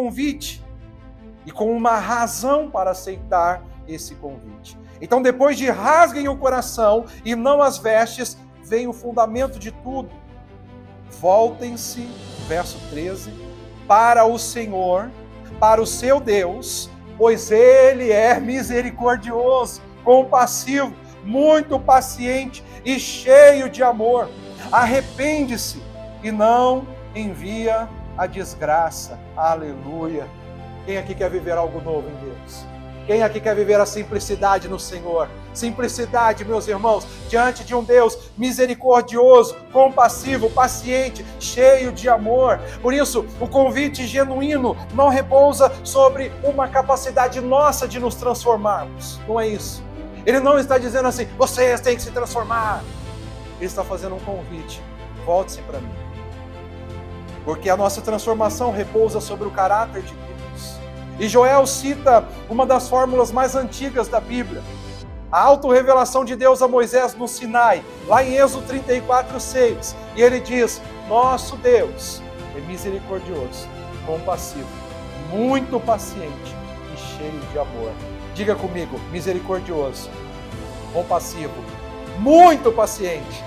convite e com uma razão para aceitar esse convite. Então, depois de rasguem o coração e não as vestes, vem o fundamento de tudo. Voltem-se, verso 13, para o Senhor, para o seu Deus, pois Ele é misericordioso, compassivo, muito paciente e cheio de amor. Arrepende-se e não envia a desgraça. Aleluia. Quem aqui quer viver algo novo em Deus? Quem aqui quer viver a simplicidade no Senhor? Simplicidade, meus irmãos, diante de um Deus misericordioso, compassivo, paciente, cheio de amor. Por isso, o convite genuíno não repousa sobre uma capacidade nossa de nos transformarmos. Não é isso. Ele não está dizendo assim, vocês têm que se transformar. Ele está fazendo um convite. Volte-se para mim. Porque a nossa transformação repousa sobre o caráter de Deus. E Joel cita uma das fórmulas mais antigas da Bíblia. A autorrevelação de Deus a Moisés no Sinai, lá em Êxodo 34:6. E ele diz, nosso Deus é misericordioso, compassivo, muito paciente e cheio de amor. Diga comigo, misericordioso, compassivo, muito paciente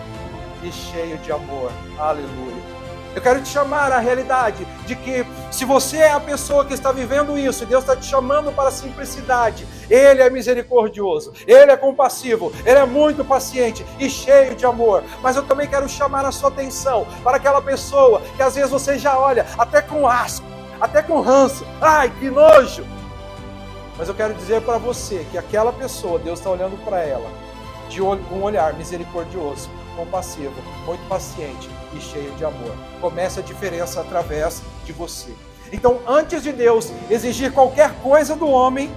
e cheio de amor. Aleluia. Eu quero te chamar à realidade de que se você é a pessoa que está vivendo isso, e Deus está te chamando para a simplicidade, Ele é misericordioso, Ele é compassivo, Ele é muito paciente e cheio de amor. Mas eu também quero chamar a sua atenção para aquela pessoa que às vezes você já olha até com asco, até com ranço. Ai, que nojo! Mas eu quero dizer para você que aquela pessoa, Deus está olhando para ela com um olhar misericordioso, compassivo, muito paciente e cheio de amor. Começa a diferença através de você. Então, antes de Deus exigir qualquer coisa do homem,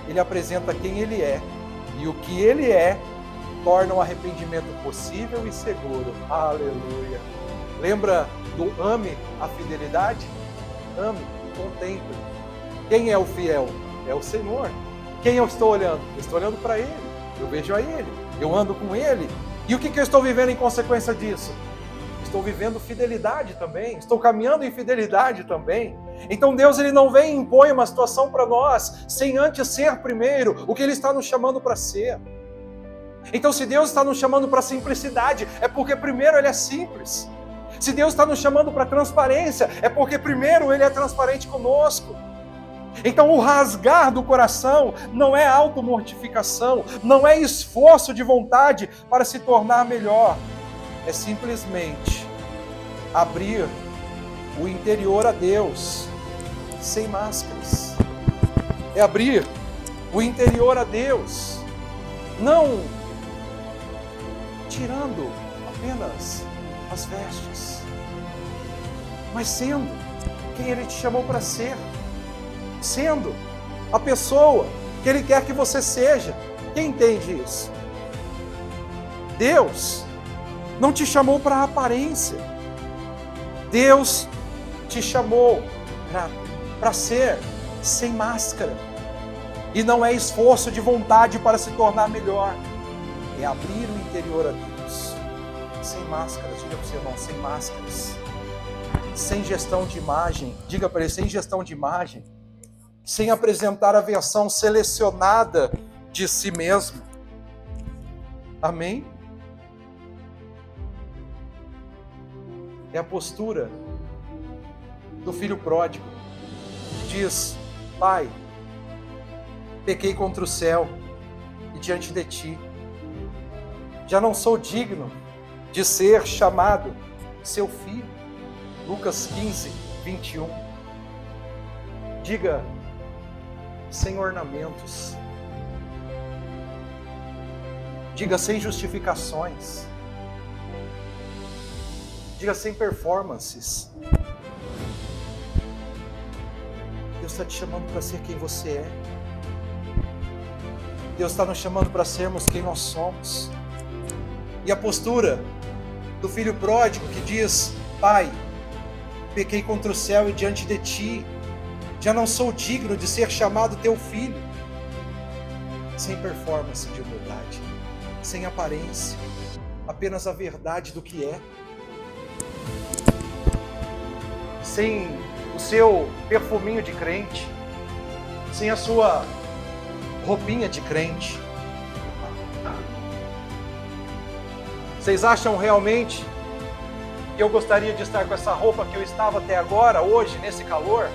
Ele apresenta quem Ele é, e o que Ele é torna o arrependimento possível e seguro. Aleluia! Lembra do ame a fidelidade? Ame e contemple. Quem é o fiel? É o Senhor. Quem eu estou olhando? Eu estou olhando para Ele. Eu vejo a Ele. Eu ando com Ele. E o que eu estou vivendo em consequência disso? Estou vivendo fidelidade também. Estou caminhando em fidelidade também. Então Deus ele não vem e impõe uma situação para nós sem antes ser primeiro o que Ele está nos chamando para ser. Então se Deus está nos chamando para simplicidade, é porque primeiro Ele é simples. Se Deus está nos chamando para transparência, é porque primeiro Ele é transparente conosco. Então o rasgar do coração não é automortificação, não é esforço de vontade para se tornar melhor. É simplesmente abrir o interior a Deus, sem máscaras. É abrir o interior a Deus, não tirando apenas as vestes, mas sendo quem Ele te chamou para ser. Sendo a pessoa que Ele quer que você seja. Quem entende isso? Deus não te chamou para a aparência. Deus te chamou para ser sem máscara. E não é esforço de vontade para se tornar melhor. É abrir o interior a Deus. Sem máscaras, diga para o seu irmão, sem máscaras. Sem gestão de imagem, diga para ele, sem gestão de imagem. Sem apresentar a versão selecionada de si mesmo. Amém? É a postura do filho pródigo, que diz, Pai, pequei contra o céu e diante de Ti. Já não sou digno de ser chamado seu filho. Lucas 15, 21. Diga, sem ornamentos. Diga sem justificações. Diga sem performances. Deus está te chamando para ser quem você é. Deus está nos chamando para sermos quem nós somos. E a postura do filho pródigo que diz, Pai, pequei contra o céu e diante de Ti. Já não sou digno de ser chamado teu filho. Sem performance de humildade, sem aparência, apenas a verdade do que é. Sem o seu perfuminho de crente, sem a sua roupinha de crente. Vocês acham realmente que eu gostaria de estar com essa roupa que eu estava até agora, hoje, nesse calor?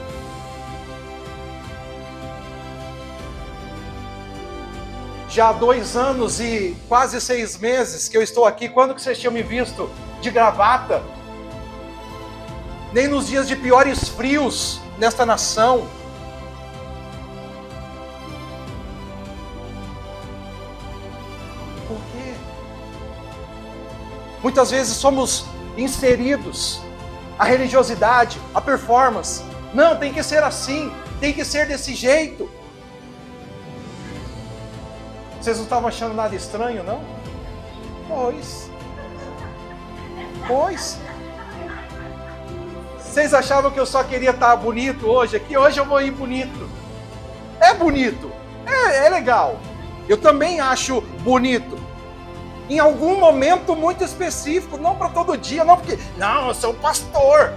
Já há 2 anos e quase 6 meses que eu estou aqui. Quando que vocês tinham me visto de gravata? Nem nos dias de piores frios nesta nação. Por quê? Muitas vezes somos inseridos à religiosidade, à performance. Não, tem que ser assim, tem que ser desse jeito. Vocês não estavam achando nada estranho, não? Pois. Vocês achavam que eu só queria estar bonito hoje aqui? Hoje eu vou ir bonito. É bonito. É legal. Eu também acho bonito. Em algum momento muito específico. Não para todo dia. Não porque... Não, eu sou pastor.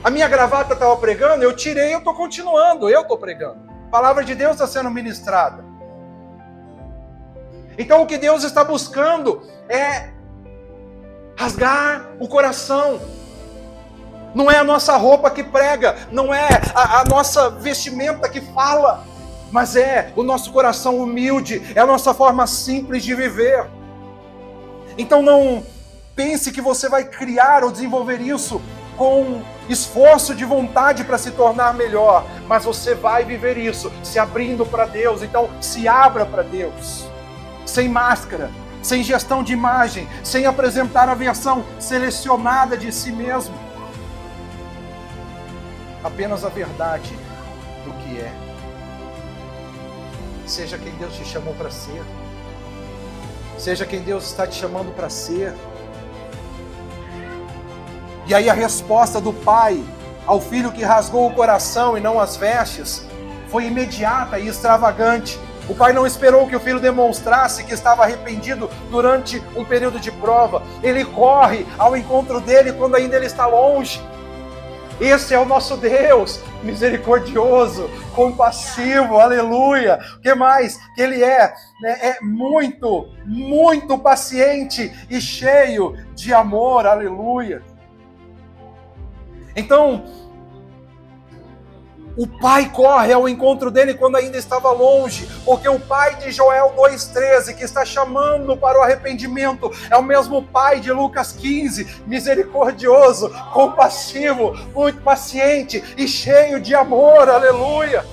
A minha gravata estava pregando. Eu tirei, eu estou continuando. Eu estou pregando. A palavra de Deus está sendo ministrada. Então o que Deus está buscando é rasgar o coração. Não é a nossa roupa que prega, não é a nossa vestimenta que fala, mas é o nosso coração humilde, é a nossa forma simples de viver. Então não pense que você vai criar ou desenvolver isso com esforço de vontade para se tornar melhor, mas você vai viver isso se abrindo para Deus. Então se abra para Deus. Sem máscara, sem gestão de imagem, sem apresentar a versão selecionada de si mesmo. Apenas a verdade do que é. Seja quem Deus te chamou para ser. Seja quem Deus está te chamando para ser. E aí a resposta do pai ao filho que rasgou o coração e não as vestes foi imediata e extravagante. O pai não esperou que o filho demonstrasse que estava arrependido durante um período de prova. Ele corre ao encontro dele quando ainda ele está longe. Esse é o nosso Deus, misericordioso, compassivo, aleluia. O que mais? Que Ele é muito, muito paciente e cheio de amor, aleluia. Então, o pai corre ao encontro dele quando ainda estava longe, porque o pai de Joel 2,13, que está chamando para o arrependimento, é o mesmo pai de Lucas 15, misericordioso, compassivo, muito paciente e cheio de amor, aleluia.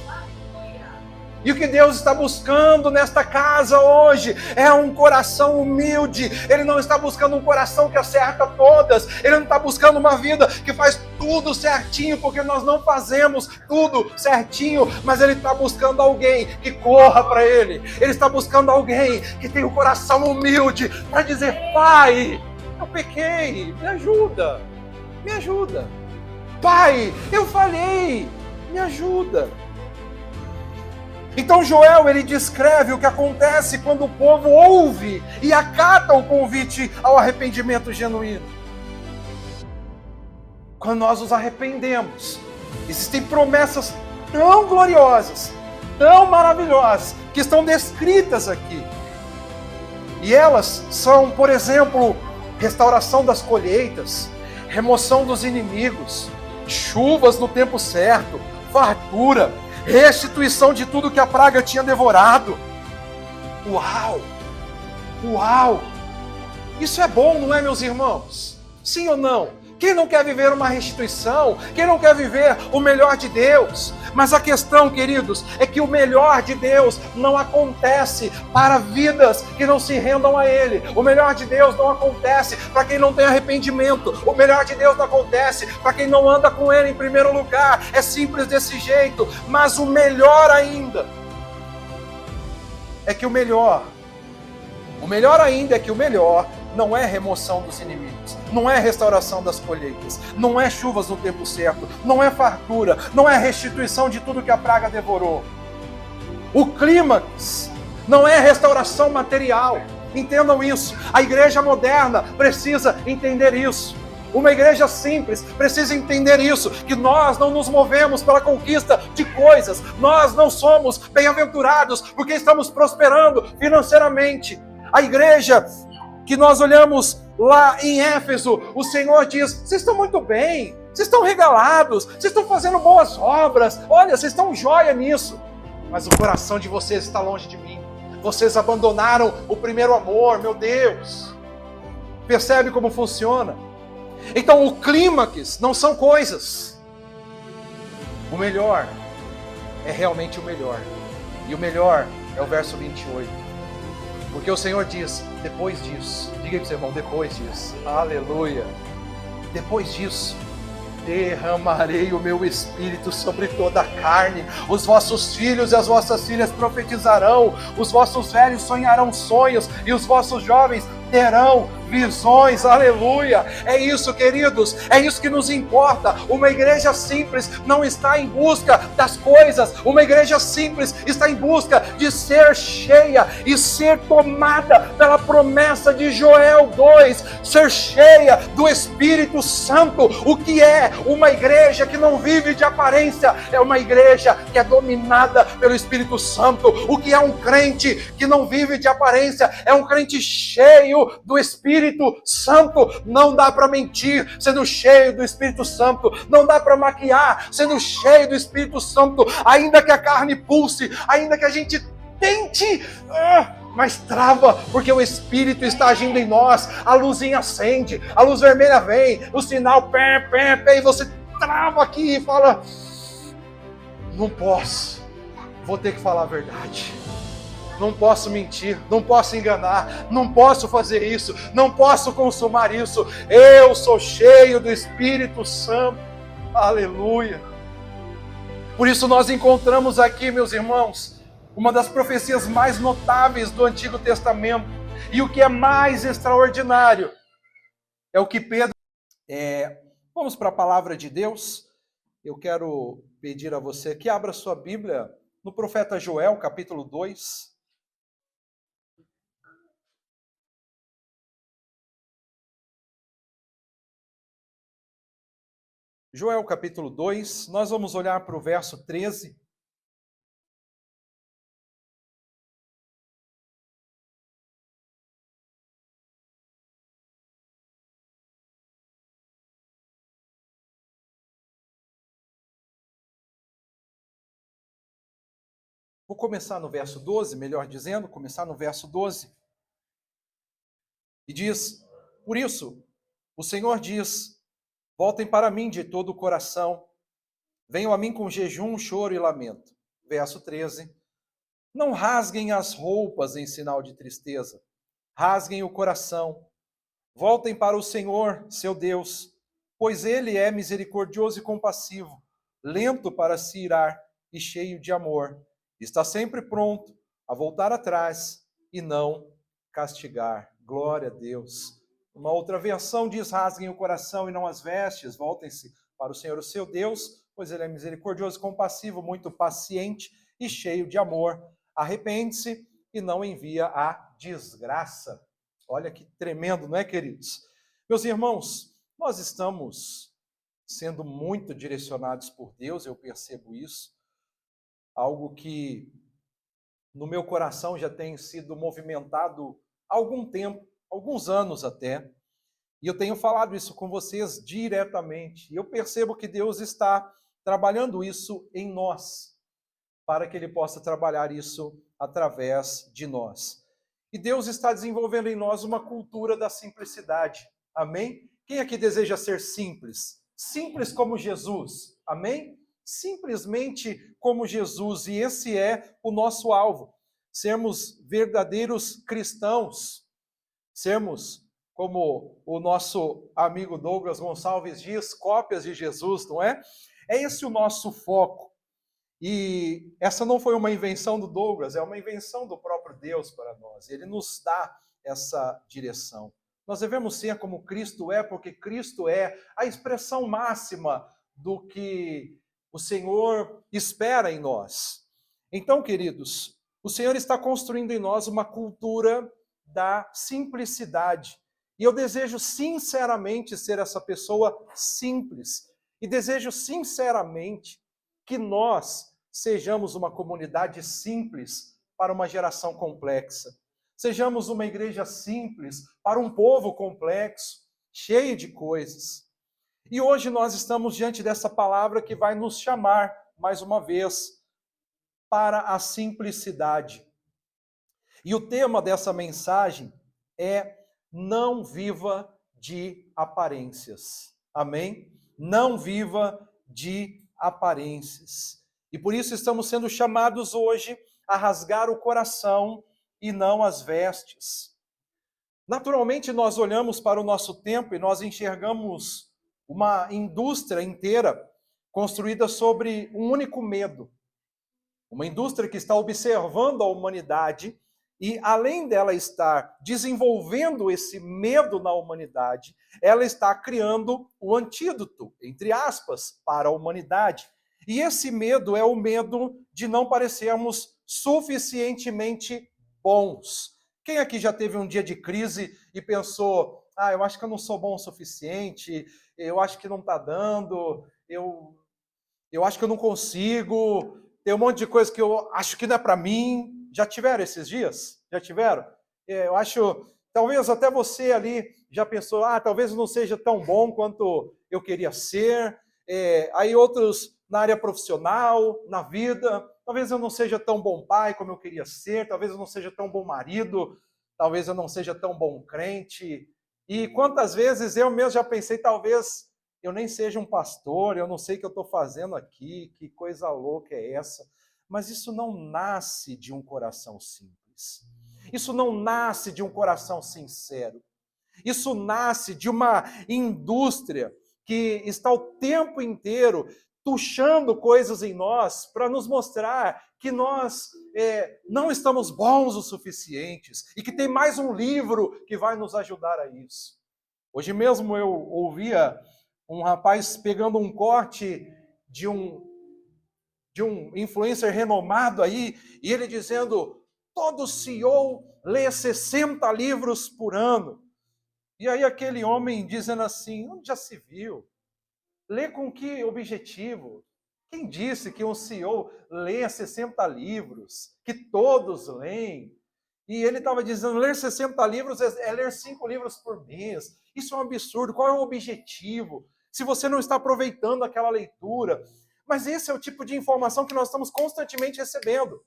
E o que Deus está buscando nesta casa hoje é um coração humilde. Ele não está buscando um coração que acerta todas. Ele não está buscando uma vida que faz tudo certinho, porque nós não fazemos tudo certinho. Mas Ele está buscando alguém que corra para Ele. Ele está buscando alguém que tem o coração humilde para dizer: Pai, eu pequei, me ajuda, me ajuda. Pai, eu falhei, me ajuda. Então Joel, ele descreve o que acontece quando o povo ouve e acata o convite ao arrependimento genuíno. Quando nós nos arrependemos, existem promessas tão gloriosas, tão maravilhosas, que estão descritas aqui. E elas são, por exemplo, restauração das colheitas, remoção dos inimigos, chuvas no tempo certo, fartura, restituição de tudo que a praga tinha devorado. Uau! Uau! Isso é bom, não é, meus irmãos? Sim ou não? Quem não quer viver uma restituição? Quem não quer viver o melhor de Deus? Mas a questão, queridos, é que o melhor de Deus não acontece para vidas que não se rendam a Ele. O melhor de Deus não acontece para quem não tem arrependimento. O melhor de Deus não acontece para quem não anda com Ele em primeiro lugar. É simples desse jeito. Mas o melhor ainda é que o melhor ainda é que o melhor não é remoção dos inimigos, não é restauração das colheitas, não é chuvas no tempo certo, não é fartura, não é restituição de tudo que a praga devorou. O clímax não é restauração material. Entendam isso. A igreja moderna precisa entender isso. Uma igreja simples precisa entender isso, que nós não nos movemos pela conquista de coisas, nós não somos bem-aventurados porque estamos prosperando financeiramente. A igreja que nós olhamos lá em Éfeso, o Senhor diz: vocês estão muito bem, vocês estão regalados, vocês estão fazendo boas obras, olha, vocês estão joia nisso, mas o coração de vocês está longe de mim, vocês abandonaram o primeiro amor, meu Deus. Percebe como funciona? Então o clímax não são coisas, o melhor é realmente o melhor, e o melhor é o verso 28, porque o Senhor diz: depois disso, diga aí para o seu irmão, depois disso, aleluia, depois disso, derramarei o meu espírito sobre toda a carne, os vossos filhos e as vossas filhas profetizarão, os vossos velhos sonharão sonhos, e os vossos jovens terão visões, aleluia. É isso, queridos, é isso que nos importa. Uma igreja simples não está em busca das coisas, uma igreja simples está em busca de ser cheia e ser tomada pela promessa de Joel 2, ser cheia do Espírito Santo. O que é uma igreja que não vive de aparência? É uma igreja que é dominada pelo Espírito Santo. O que é um crente que não vive de aparência? É um crente cheio do Espírito Santo. Não dá para mentir sendo cheio do Espírito Santo, não dá para maquiar sendo cheio do Espírito Santo, ainda que a carne pulse, ainda que a gente tente, mas trava, porque o Espírito está agindo em nós, a luzinha acende, a luz vermelha vem, o sinal pé, pé, pé, e você trava aqui e fala: não posso, vou ter que falar a verdade. Não posso mentir, não posso enganar, não posso fazer isso, não posso consumar isso. Eu sou cheio do Espírito Santo. Aleluia. Por isso nós encontramos aqui, meus irmãos, uma das profecias mais notáveis do Antigo Testamento. E o que é mais extraordinário é o que Pedro... Vamos para a palavra de Deus. Eu quero pedir a você que abra sua Bíblia no profeta Joel, capítulo 2. Joel capítulo 2, nós vamos olhar para o verso 13. Vou começar no verso 12, melhor dizendo, começar no verso 12. E diz: por isso, o Senhor diz: voltem para mim de todo o coração, venham a mim com jejum, choro e lamento. Verso 13. Não rasguem as roupas em sinal de tristeza, rasguem o coração. Voltem para o Senhor, seu Deus, pois Ele é misericordioso e compassivo, lento para se irar e cheio de amor. Está sempre pronto a voltar atrás e não castigar. Glória a Deus. Uma outra versão diz: rasguem o coração e não as vestes, voltem-se para o Senhor, o seu Deus, pois Ele é misericordioso e compassivo, muito paciente e cheio de amor. Arrepende-se e não envia a desgraça. Olha que tremendo, não é, queridos? Meus irmãos, nós estamos sendo muito direcionados por Deus, eu percebo isso. Algo que no meu coração já tem sido movimentado há algum tempo, alguns anos até. E eu tenho falado isso com vocês diretamente. E eu percebo que Deus está trabalhando isso em nós, para que Ele possa trabalhar isso através de nós. E Deus está desenvolvendo em nós uma cultura da simplicidade. Amém? Quem aqui deseja ser simples? Simples como Jesus. Amém? Simplesmente como Jesus. E esse é o nosso alvo. Sermos verdadeiros cristãos. Sermos, como o nosso amigo Douglas Gonçalves diz, cópias de Jesus, não é? É esse o nosso foco. E essa não foi uma invenção do Douglas, é uma invenção do próprio Deus para nós. Ele nos dá essa direção. Nós devemos ser como Cristo é, porque Cristo é a expressão máxima do que o Senhor espera em nós. Então, queridos, o Senhor está construindo em nós uma cultura da simplicidade. E eu desejo sinceramente ser essa pessoa simples. E desejo sinceramente que nós sejamos uma comunidade simples para uma geração complexa. Sejamos uma igreja simples para um povo complexo, cheio de coisas. E hoje nós estamos diante dessa palavra que vai nos chamar, mais uma vez, para a simplicidade. E o tema dessa mensagem é: não viva de aparências. Amém? Não viva de aparências. E por isso estamos sendo chamados hoje a rasgar o coração e não as vestes. Naturalmente, nós olhamos para o nosso tempo e nós enxergamos uma indústria inteira construída sobre um único medo. Uma indústria que está observando a humanidade e, além dela estar desenvolvendo esse medo na humanidade, ela está criando o antídoto, entre aspas, para a humanidade. E esse medo é o medo de não parecermos suficientemente bons. Quem aqui já teve um dia de crise e pensou: eu acho que eu não sou bom o suficiente, eu acho que não está dando, eu acho que eu não consigo, tem um monte de coisa que eu acho que não é para mim. Já tiveram esses dias? Já tiveram? Eu acho, talvez até você ali já pensou: talvez eu não seja tão bom quanto eu queria ser. Aí outros na área profissional, na vida, talvez eu não seja tão bom pai como eu queria ser, talvez eu não seja tão bom marido, talvez eu não seja tão bom crente. E quantas vezes eu mesmo já pensei: talvez eu nem seja um pastor, eu não sei o que eu estou fazendo aqui, que coisa louca é essa. Mas isso não nasce de um coração simples. Isso não nasce de um coração sincero. Isso nasce de uma indústria que está o tempo inteiro tuchando coisas em nós para nos mostrar que nós não estamos bons o suficientes e que tem mais um livro que vai nos ajudar a isso. Hoje mesmo eu ouvia um rapaz pegando um corte de um influencer renomado aí, e ele dizendo: todo CEO lê 60 livros por ano. E aí aquele homem dizendo assim: onde já se viu? Lê com que objetivo? Quem disse que um CEO lê 60 livros? Que todos leem? E ele estava dizendo: ler 60 livros é ler 5 livros por mês. Isso é um absurdo. Qual é o objetivo? Se você não está aproveitando aquela leitura. Mas esse é o tipo de informação que nós estamos constantemente recebendo.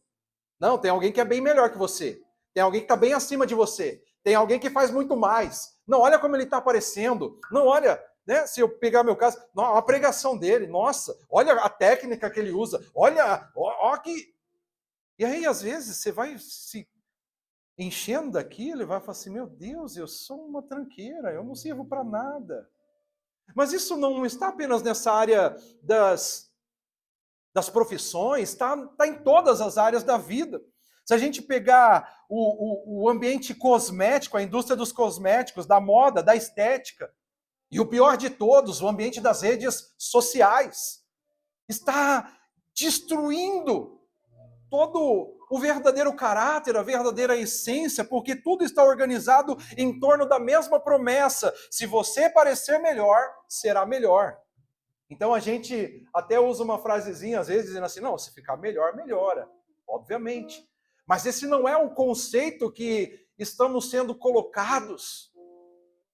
Não, tem alguém que é bem melhor que você. Tem alguém que está bem acima de você. Tem alguém que faz muito mais. Não, olha como ele está aparecendo. Não, olha, né? Se eu pegar meu caso, não, a pregação dele, nossa, olha a técnica que ele usa. Olha, ó que... E aí, às vezes, você vai se enchendo daquilo e vai falar assim: meu Deus, eu sou uma tranqueira, eu não sirvo para nada. Mas isso não está apenas nessa área das profissões, está em todas as áreas da vida. Se a gente pegar o ambiente cosmético, a indústria dos cosméticos, da moda, da estética, e o pior de todos, o ambiente das redes sociais, está destruindo todo o verdadeiro caráter, a verdadeira essência, porque tudo está organizado em torno da mesma promessa: se você parecer melhor, será melhor. Então a gente até usa uma frasezinha, às vezes, dizendo assim: não, se ficar melhor, melhora. Obviamente. Mas esse não é o conceito que estamos sendo colocados.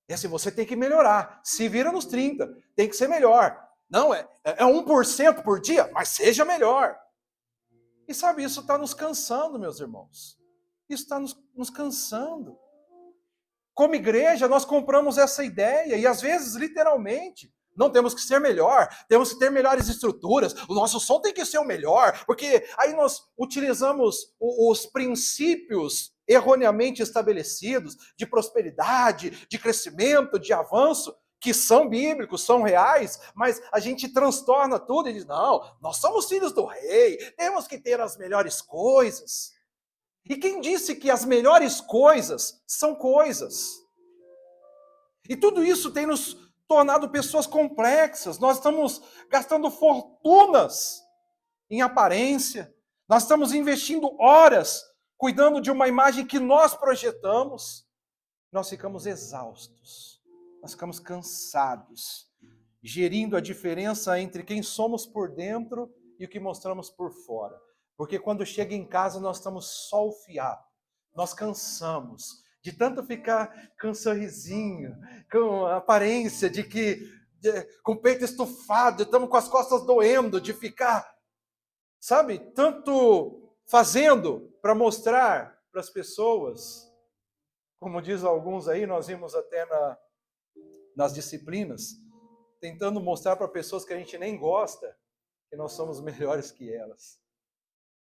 É assim: você tem que melhorar. Se vira nos 30, tem que ser melhor. Não, é 1% por dia, mas seja melhor. E sabe, isso está nos cansando, meus irmãos. Isso está nos cansando. Como igreja, nós compramos essa ideia, e às vezes, literalmente, não temos que ser melhor, temos que ter melhores estruturas, o nosso som tem que ser o melhor, porque aí nós utilizamos os princípios erroneamente estabelecidos de prosperidade, de crescimento, de avanço, que são bíblicos, são reais, mas a gente transtorna tudo e diz: não, nós somos filhos do rei, temos que ter as melhores coisas. E quem disse que as melhores coisas são coisas? E tudo isso tem nos tornado pessoas complexas. Nós estamos gastando fortunas em aparência. Nós estamos investindo horas cuidando de uma imagem que nós projetamos. nós ficamos exaustos, nós ficamos cansados, gerindo a diferença entre quem somos por dentro e o que mostramos por fora. Porque quando chega em casa nós estamos só o fiapo, nós cansamos de tanto ficar com um sorrisinho, com a aparência de que, com o peito estufado, estamos com as costas doendo, de ficar, sabe, tanto fazendo para mostrar para as pessoas. Como diz alguns aí, nós vimos até nas disciplinas, tentando mostrar para pessoas que a gente nem gosta, que nós somos melhores que elas.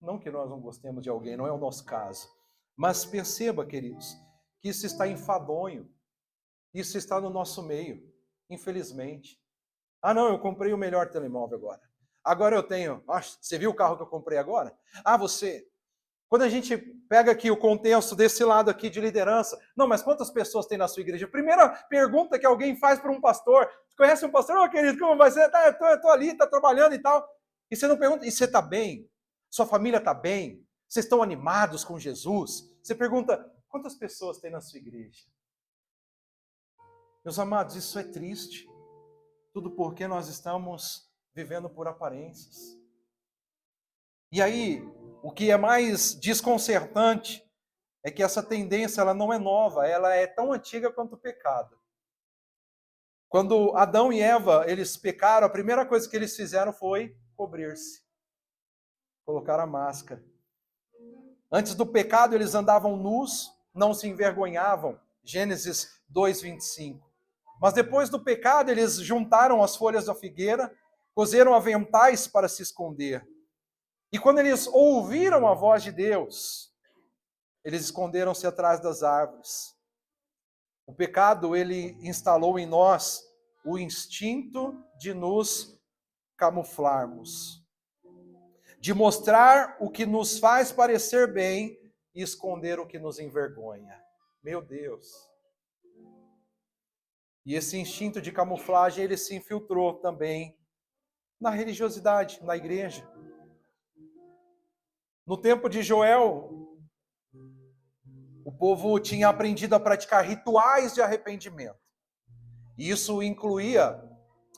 Não que nós não gostemos de alguém, não é o nosso caso. Mas perceba, queridos, que isso está enfadonho. Isso está no nosso meio, infelizmente. Ah, não, eu comprei o melhor telemóvel agora. Agora eu tenho... você viu o carro que eu comprei agora? Ah, você... Quando a gente pega aqui o contexto desse lado aqui de liderança, não, mas quantas pessoas tem na sua igreja? Primeira pergunta que alguém faz para um pastor, você conhece um pastor? Ô, querido, como vai ser? Eu tô ali, tá trabalhando e tal. E você não pergunta, e você está bem? Sua família está bem? Vocês estão animados com Jesus? Você pergunta, quantas pessoas tem na sua igreja? Meus amados, isso é triste. Tudo porque nós estamos vivendo por aparências. E aí, o que é mais desconcertante é que essa tendência ela não é nova, ela é tão antiga quanto o pecado. Quando Adão e Eva eles pecaram, a primeira coisa que eles fizeram foi cobrir-se, colocar a máscara. Antes do pecado eles andavam nus, não se envergonhavam, Gênesis 2:25. Mas depois do pecado eles juntaram as folhas da figueira, cozeram aventais para se esconder. E quando eles ouviram a voz de Deus, eles esconderam-se atrás das árvores. O pecado, ele instalou em nós o instinto de nos camuflarmos, de mostrar o que nos faz parecer bem e esconder o que nos envergonha. Meu Deus! E esse instinto de camuflagem, ele se infiltrou também na religiosidade, na igreja. No tempo de Joel, o povo tinha aprendido a praticar rituais de arrependimento. E isso incluía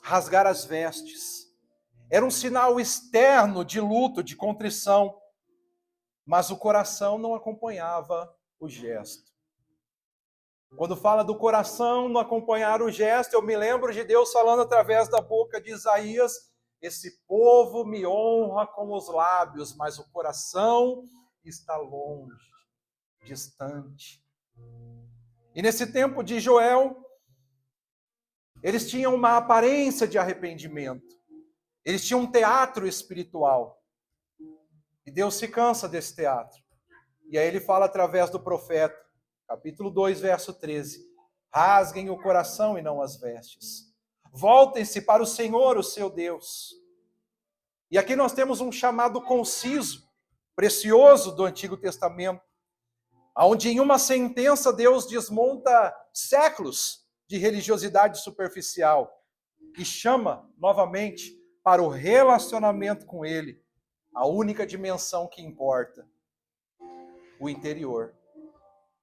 rasgar as vestes. Era um sinal externo de luto, de contrição, mas o coração não acompanhava o gesto. Quando fala do coração não acompanhar o gesto, eu me lembro de Deus falando através da boca de Isaías: esse povo me honra com os lábios, mas o coração está longe, distante. E nesse tempo de Joel, eles tinham uma aparência de arrependimento. Eles tinham um teatro espiritual. E Deus se cansa desse teatro. E aí ele fala através do profeta, capítulo 2, verso 13. Rasguem o coração e não as vestes. Voltem-se para o Senhor, o seu Deus. E aqui nós temos um chamado conciso, precioso do Antigo Testamento, onde em uma sentença Deus desmonta séculos de religiosidade superficial e chama novamente para o relacionamento com Ele, a única dimensão que importa, o interior.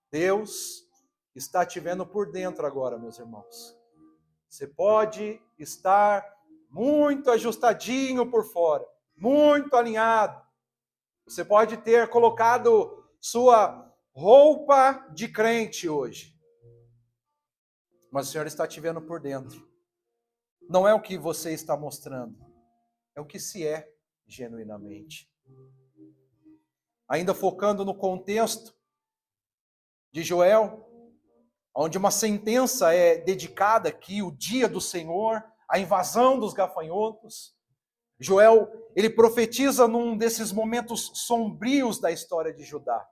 Deus está te vendo por dentro agora, meus irmãos. Você pode estar muito ajustadinho por fora, muito alinhado. Você pode ter colocado sua roupa de crente hoje. Mas o Senhor está te vendo por dentro. Não é o que você está mostrando, é o que se é genuinamente. Ainda focando no contexto de Joel, onde uma sentença é dedicada aqui, o dia do Senhor, a invasão dos gafanhotos. Joel, ele profetiza num desses momentos sombrios da história de Judá.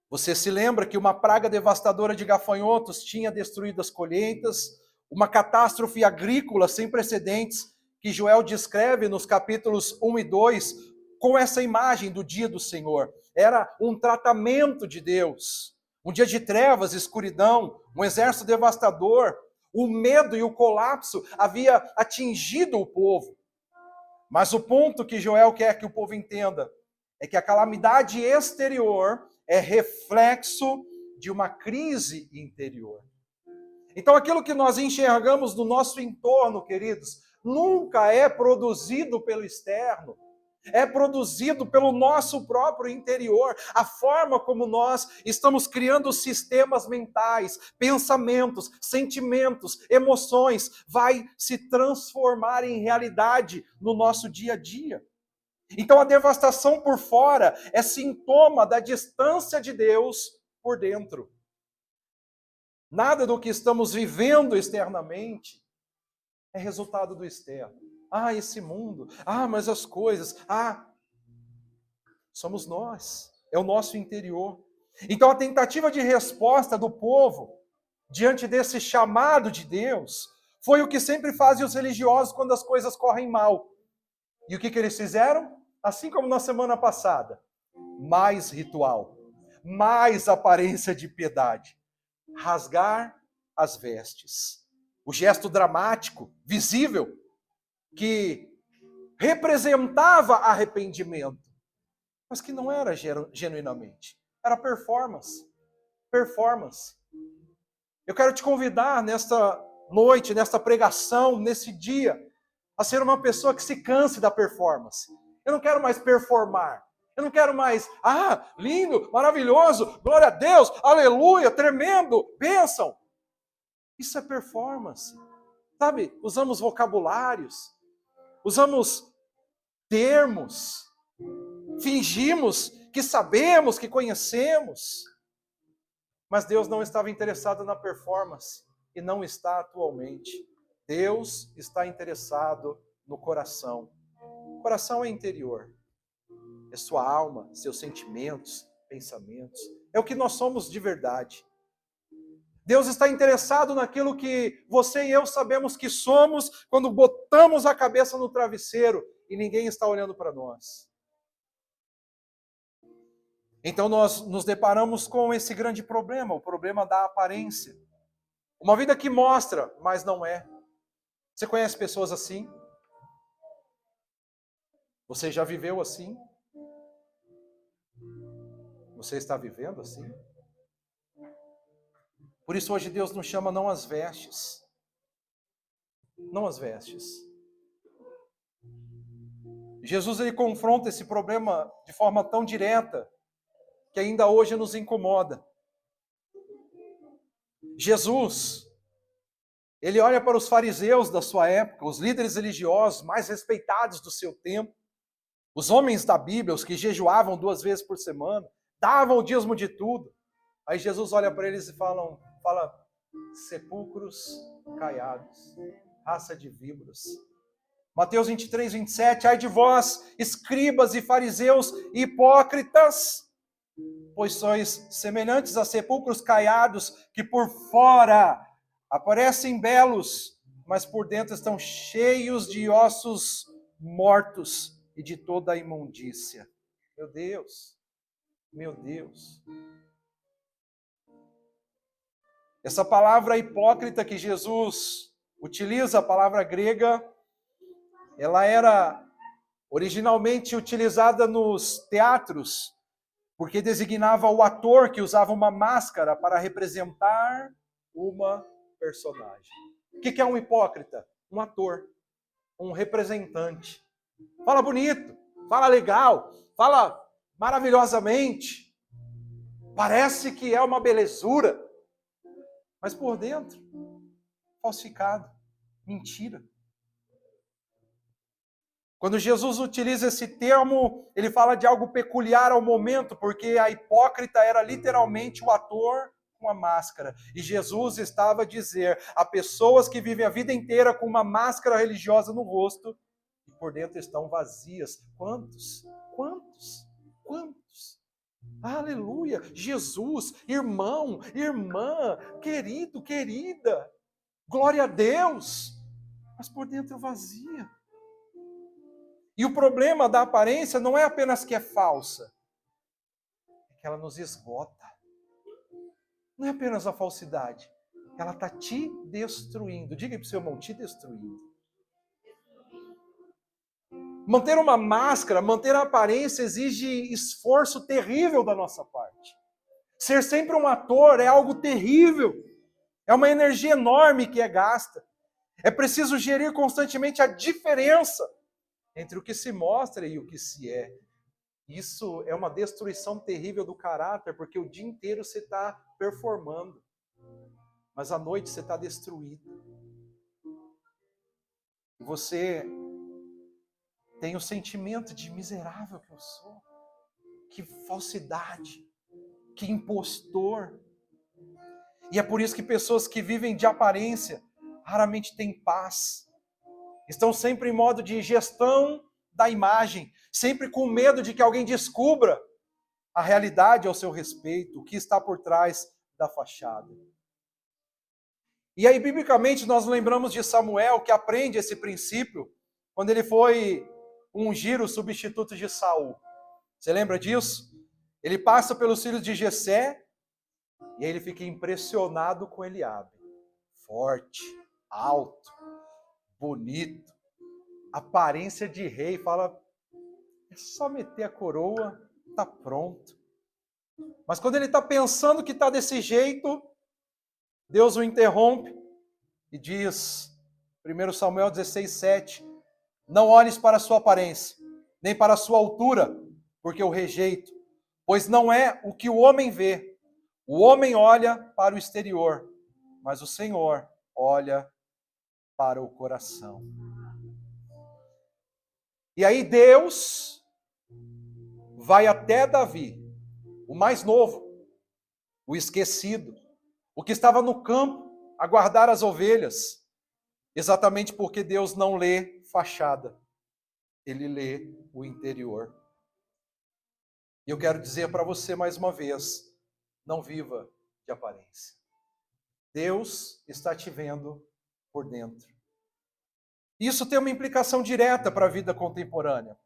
Você se lembra que uma praga devastadora de gafanhotos tinha destruído as colheitas, uma catástrofe agrícola sem precedentes, que Joel descreve nos capítulos 1 e 2, com essa imagem do dia do Senhor. Era um tratamento de Deus, um dia de trevas, escuridão, um exército devastador. O medo e o colapso havia atingido o povo. Mas o ponto que Joel quer que o povo entenda é que a calamidade exterior é reflexo de uma crise interior. Então, aquilo que nós enxergamos no nosso entorno, queridos, nunca é produzido pelo externo. É produzido pelo nosso próprio interior. A forma como nós estamos criando sistemas mentais, pensamentos, sentimentos, emoções, vai se transformar em realidade no nosso dia a dia. Então, a devastação por fora é sintoma da distância de Deus por dentro. Nada do que estamos vivendo externamente é resultado do externo. Esse mundo. Mas as coisas. Somos nós. É o nosso interior. Então, a tentativa de resposta do povo diante desse chamado de Deus foi o que sempre fazem os religiosos quando as coisas correm mal. E o que eles fizeram? Assim como na semana passada. Mais ritual. Mais aparência de piedade. Rasgar as vestes. O gesto dramático, visível, que representava arrependimento, mas que não era genuinamente. Era performance. Performance. Eu quero te convidar nesta noite, nesta pregação, nesse dia, a ser uma pessoa que se canse da performance. Eu não quero mais performar. Eu não quero mais, lindo, maravilhoso, glória a Deus, aleluia, tremendo, bênção. Isso é performance. Sabe, usamos vocabulários, usamos termos, fingimos que sabemos, que conhecemos. Mas Deus não estava interessado na performance e não está atualmente. Deus está interessado no coração. O coração é interior. É sua alma, seus sentimentos, pensamentos. É o que nós somos de verdade. Deus está interessado naquilo que você e eu sabemos que somos quando botamos a cabeça no travesseiro e ninguém está olhando para nós. Então nós nos deparamos com esse grande problema, o problema da aparência. Uma vida que mostra, mas não é. Você conhece pessoas assim? Você já viveu assim? Você está vivendo assim? Por isso hoje Deus nos chama não às vestes. Não às vestes. Jesus ele confronta esse problema de forma tão direta que ainda hoje nos incomoda. Jesus, ele olha para os fariseus da sua época, os líderes religiosos mais respeitados do seu tempo, os homens da Bíblia, os que jejuavam 2 vezes por semana, davam o dízimo de tudo. Aí Jesus olha para eles e fala, sepulcros caiados, raça de víboras. Mateus 23, 27, ai de vós, escribas e fariseus hipócritas, pois sois semelhantes a sepulcros caiados, que por fora aparecem belos, mas por dentro estão cheios de ossos mortos e de toda a imundícia. Meu Deus, meu Deus. Essa palavra hipócrita que Jesus utiliza, a palavra grega, ela era originalmente utilizada nos teatros, porque designava o ator que usava uma máscara para representar uma personagem. O que é um hipócrita? Um ator, um representante. Fala bonito, fala legal, fala maravilhosamente, parece que é uma belezura, mas por dentro, falsificado, mentira. Quando Jesus utiliza esse termo, ele fala de algo peculiar ao momento, porque a hipócrita era literalmente o ator com a máscara. E Jesus estava a dizer a pessoas que vivem a vida inteira com uma máscara religiosa no rosto e por dentro estão vazias. Quantos? Quantos? Quantos? Aleluia! Jesus, irmão, irmã, querido, querida, glória a Deus, mas por dentro vazia. E o problema da aparência não é apenas que é falsa, é que ela nos esgota. Não é apenas a falsidade, ela está te destruindo. Diga para o seu irmão, te destruindo. Manter uma máscara, manter a aparência exige esforço terrível da nossa parte. Ser sempre um ator é algo terrível. É uma energia enorme que é gasta. É preciso gerir constantemente a diferença entre o que se mostra e o que se é. Isso é uma destruição terrível do caráter, porque o dia inteiro você está performando, mas à noite você está destruído. E você tem o sentimento de miserável que eu sou, que falsidade, que impostor. E é por isso que pessoas que vivem de aparência raramente têm paz. Estão sempre em modo de gestão da imagem, sempre com medo de que alguém descubra a realidade ao seu respeito, o que está por trás da fachada. E aí, biblicamente, nós lembramos de Samuel, que aprende esse princípio quando ele foi ungir o substituto de Saul. Você lembra disso? Ele passa pelos filhos de Jessé e aí ele fica impressionado com Eliabe. Forte, alto, bonito, aparência de rei. Fala, é só meter a coroa, tá pronto. Mas quando ele está pensando que está desse jeito, Deus o interrompe e diz, 1 Samuel 16:7, não olhes para a sua aparência, nem para a sua altura, porque eu rejeito, pois não é o que o homem vê. O homem olha para o exterior, mas o Senhor olha para o coração. E aí Deus vai até Davi, o mais novo, o esquecido, o que estava no campo a guardar as ovelhas, exatamente porque Deus não lê fachada, ele lê o interior. E eu quero dizer para você mais uma vez, não viva de aparência. Deus está te vendo por dentro. Isso tem uma implicação direta para a vida contemporânea,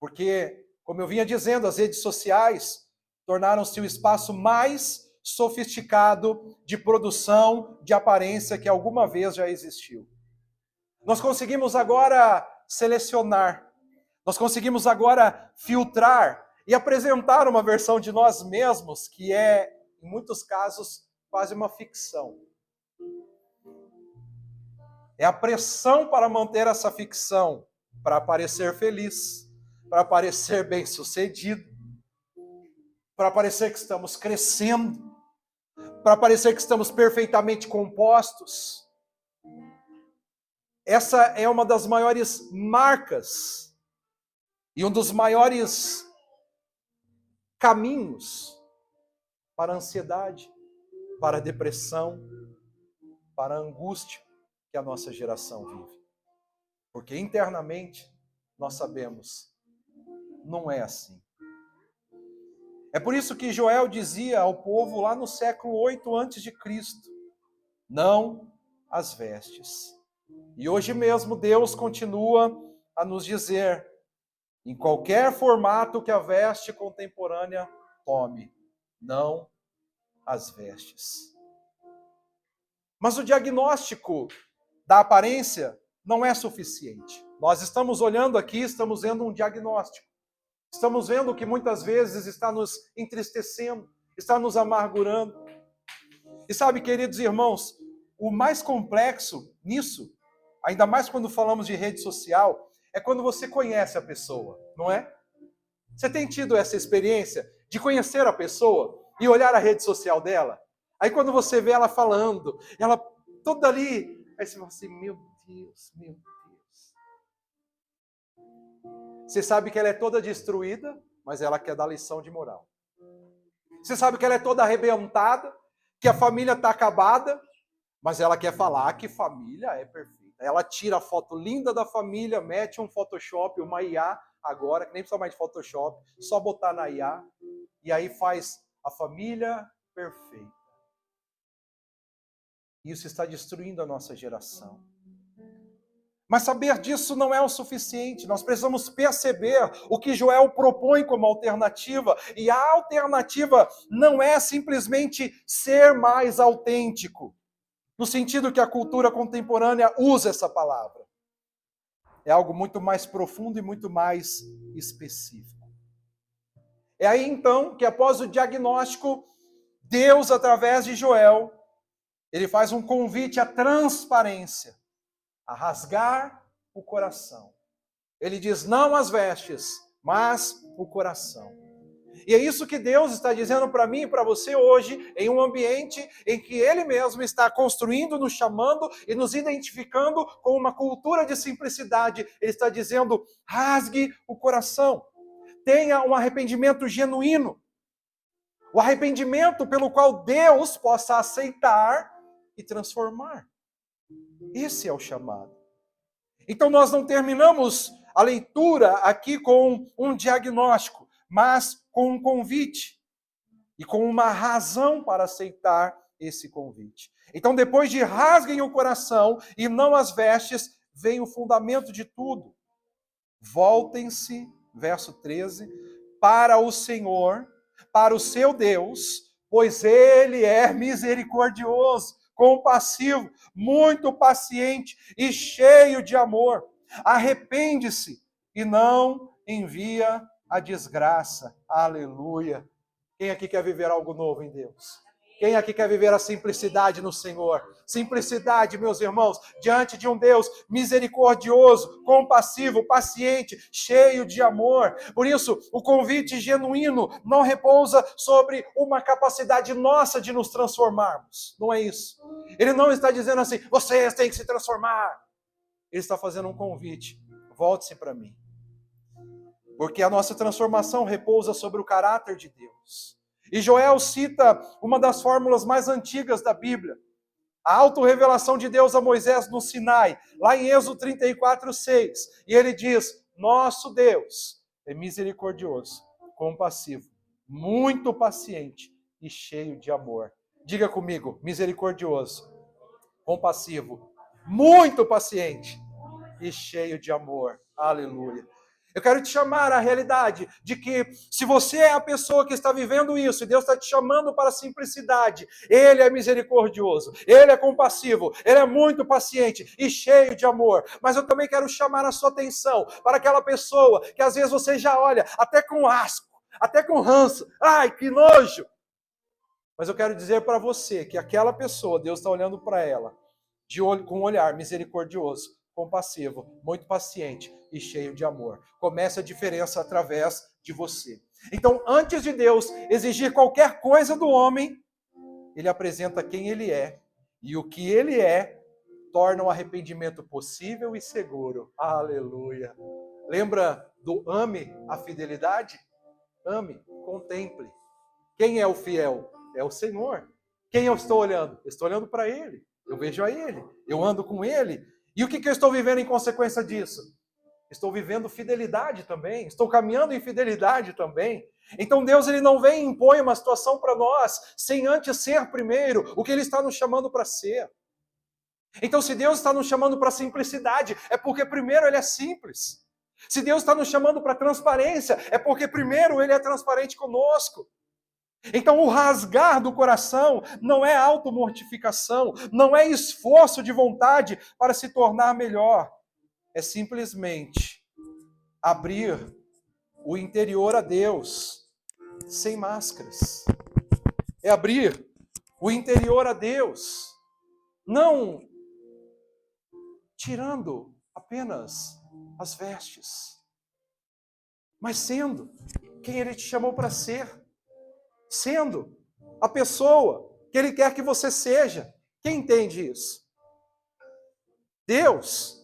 porque, como eu vinha dizendo, as redes sociais tornaram-se o espaço mais sofisticado de produção de aparência que alguma vez já existiu. Nós conseguimos agora selecionar, nós conseguimos agora filtrar e apresentar uma versão de nós mesmos que é, em muitos casos, quase uma ficção. É a pressão para manter essa ficção, para parecer feliz, para parecer bem-sucedido, para parecer que estamos crescendo, para parecer que estamos perfeitamente compostos. Essa é uma das maiores marcas e um dos maiores caminhos para a ansiedade, para a depressão, para a angústia que a nossa geração vive. Porque internamente nós sabemos, não é assim. É por isso que Joel dizia ao povo lá no século 8 a.C., não as vestes. E hoje mesmo Deus continua a nos dizer, em qualquer formato que a veste contemporânea tome, não as vestes. Mas o diagnóstico da aparência não é suficiente. Nós estamos olhando aqui, estamos vendo um diagnóstico. Estamos vendo que muitas vezes está nos entristecendo, está nos amargurando. E sabe, queridos irmãos, o mais complexo nisso, ainda mais quando falamos de rede social, é quando você conhece a pessoa, não é? Você tem tido essa experiência de conhecer a pessoa e olhar a rede social dela? Aí quando você vê ela falando, ela toda ali, aí você fala assim, meu Deus, meu Deus. Você sabe que ela é toda destruída, mas ela quer dar lição de moral. Você sabe que ela é toda arrebentada, que a família está acabada, mas ela quer falar que família é perfeita. Ela tira a foto linda da família, mete um Photoshop, uma IA, agora, que nem precisa mais de Photoshop, só botar na IA, e aí faz a família perfeita. Isso está destruindo a nossa geração. Mas saber disso não é o suficiente. Nós precisamos perceber o que Joel propõe como alternativa. E a alternativa não é simplesmente ser mais autêntico, no sentido que a cultura contemporânea usa essa palavra. É algo muito mais profundo e muito mais específico. É aí então que, após o diagnóstico, Deus, através de Joel, ele faz um convite à transparência, a rasgar o coração. Ele diz, não as vestes, mas o coração. E é isso que Deus está dizendo para mim e para você hoje, em um ambiente em que Ele mesmo está construindo, nos chamando e nos identificando com uma cultura de simplicidade. Ele está dizendo, rasgue o coração, tenha um arrependimento genuíno, o arrependimento pelo qual Deus possa aceitar e transformar. Esse é o chamado. Então nós não terminamos a leitura aqui com um diagnóstico, mas com um convite e com uma razão para aceitar esse convite. Então, depois de rasguem o coração e não as vestes, vem o fundamento de tudo. Voltem-se, verso 13, para o Senhor, para o seu Deus, pois Ele é misericordioso, compassivo, muito paciente e cheio de amor. Arrepende-se e não envia a desgraça. Aleluia. Quem aqui quer viver algo novo em Deus? Quem aqui quer viver a simplicidade no Senhor? Simplicidade, meus irmãos, diante de um Deus misericordioso, compassivo, paciente, cheio de amor. Por isso, o convite genuíno não repousa sobre uma capacidade nossa de nos transformarmos. Não é isso. Ele não está dizendo assim, vocês têm que se transformar. Ele está fazendo um convite. Volte-se para mim. Porque a nossa transformação repousa sobre o caráter de Deus. E Joel cita uma das fórmulas mais antigas da Bíblia. A autorrevelação de Deus a Moisés no Sinai, lá em Êxodo 34:6. E ele diz, nosso Deus é misericordioso, compassivo, muito paciente e cheio de amor. Diga comigo, misericordioso, compassivo, muito paciente e cheio de amor. Aleluia. Eu quero te chamar à realidade de que se você é a pessoa que está vivendo isso, e Deus está te chamando para a simplicidade, Ele é misericordioso, Ele é compassivo, Ele é muito paciente e cheio de amor. Mas eu também quero chamar a sua atenção para aquela pessoa que às vezes você já olha até com asco, até com ranço. Ai, que nojo! Mas eu quero dizer para você que aquela pessoa, Deus está olhando para ela com um olhar misericordioso, compassivo, muito paciente e cheio de amor. Começa a diferença através de você. Então, antes de Deus exigir qualquer coisa do homem, Ele apresenta quem Ele é. E o que Ele é, torna o arrependimento possível e seguro. Aleluia. Lembra do ame a fidelidade? Ame, contemple. Quem é o fiel? É o Senhor. Quem eu estou olhando? Eu estou olhando para Ele. Eu vejo a Ele. Eu ando com Ele. E o que eu estou vivendo em consequência disso? Estou vivendo fidelidade também. Estou caminhando em fidelidade também. Então Deus ele não vem e impõe uma situação para nós sem antes ser primeiro o que Ele está nos chamando para ser. Então se Deus está nos chamando para simplicidade, é porque primeiro Ele é simples. Se Deus está nos chamando para transparência, é porque primeiro Ele é transparente conosco. Então o rasgar do coração não é automortificação, não é esforço de vontade para se tornar melhor. É simplesmente abrir o interior a Deus, sem máscaras. É abrir o interior a Deus, não tirando apenas as vestes, mas sendo quem Ele te chamou para ser. Sendo a pessoa que Ele quer que você seja. Quem entende isso? Deus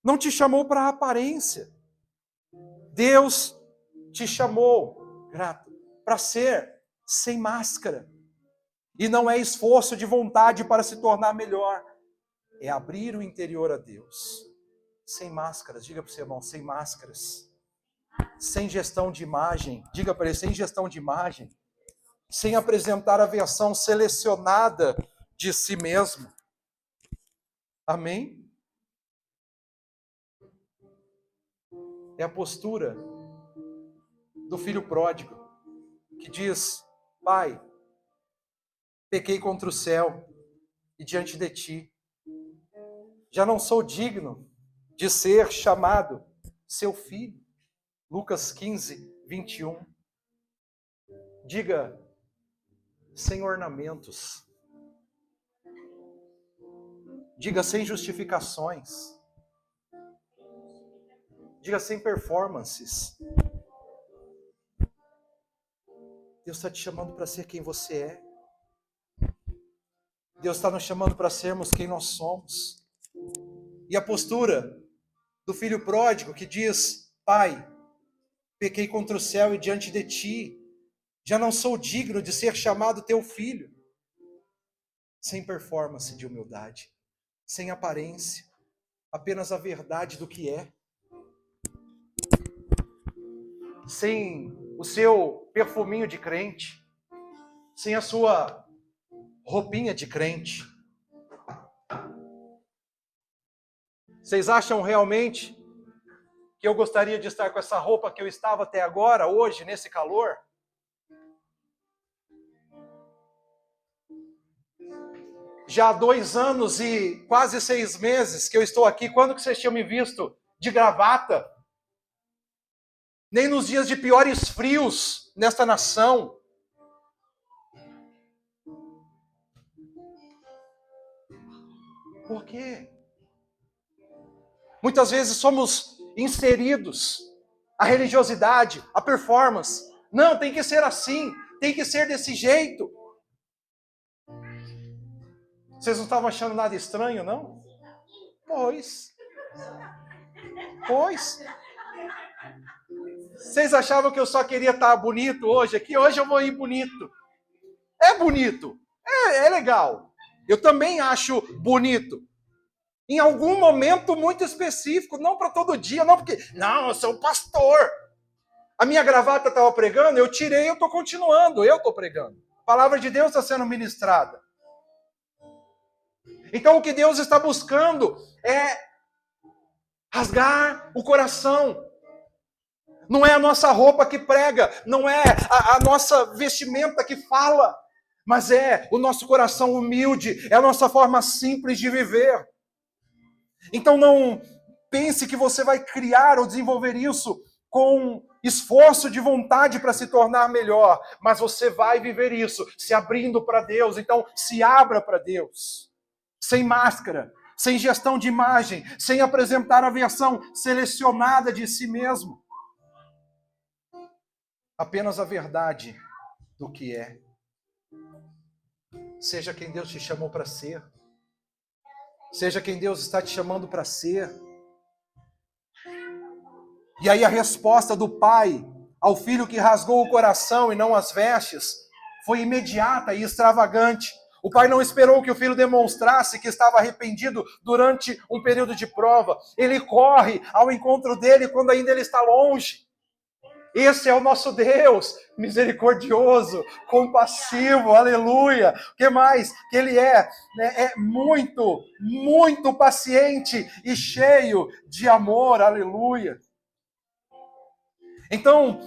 não te chamou para a aparência. Deus te chamou, grato, para ser sem máscara. E não é esforço de vontade para se tornar melhor. É abrir o interior a Deus. Sem máscaras. Diga para o seu irmão, sem máscaras. Sem gestão de imagem. Diga para ele, sem gestão de imagem. Sem apresentar a versão selecionada de si mesmo. Amém? É a postura do filho pródigo, que diz, Pai, pequei contra o céu e diante de ti. Já não sou digno de ser chamado seu filho. Lucas 15, 21. Diga, sem ornamentos. Diga sem justificações. Diga sem performances. Deus está te chamando para ser quem você é. Deus está nos chamando para sermos quem nós somos. E a postura do filho pródigo que diz: Pai, pequei contra o céu e diante de ti, já não sou digno de ser chamado teu filho. Sem performance de humildade, sem aparência, apenas a verdade do que é. Sem o seu perfuminho de crente, sem a sua roupinha de crente. Vocês acham realmente que eu gostaria de estar com essa roupa que eu estava até agora, hoje, nesse calor? Já há 2 anos e quase 6 meses que eu estou aqui, quando que vocês tinham me visto de gravata? Nem nos dias de piores frios nesta nação. Por quê? Muitas vezes somos inseridos à religiosidade, à performance. Não, tem que ser assim, tem que ser desse jeito. Vocês não estavam achando nada estranho, não? Pois. Vocês achavam que eu só queria estar bonito hoje aqui? Hoje eu vou ir bonito. É bonito. É legal. Eu também acho bonito. Em algum momento muito específico, não para todo dia, não porque, não, eu sou pastor. A minha gravata estava pregando, eu tirei, eu estou continuando, eu estou pregando. A palavra de Deus está sendo ministrada. Então o que Deus está buscando é rasgar o coração. Não é a nossa roupa que prega, não é a nossa vestimenta que fala, mas é o nosso coração humilde, é a nossa forma simples de viver. Então não pense que você vai criar ou desenvolver isso com esforço de vontade para se tornar melhor, mas você vai viver isso se abrindo para Deus. Então se abra para Deus, sem máscara, sem gestão de imagem, sem apresentar a versão selecionada de si mesmo. Apenas a verdade do que é. Seja quem Deus te chamou para ser. Seja quem Deus está te chamando para ser. E aí a resposta do pai ao filho que rasgou o coração e não as vestes foi imediata e extravagante. O pai não esperou que o filho demonstrasse que estava arrependido durante um período de prova. Ele corre ao encontro dele quando ainda ele está longe. Esse é o nosso Deus, misericordioso, compassivo, aleluia. O que mais? Que Ele é muito, muito paciente e cheio de amor, aleluia. Então,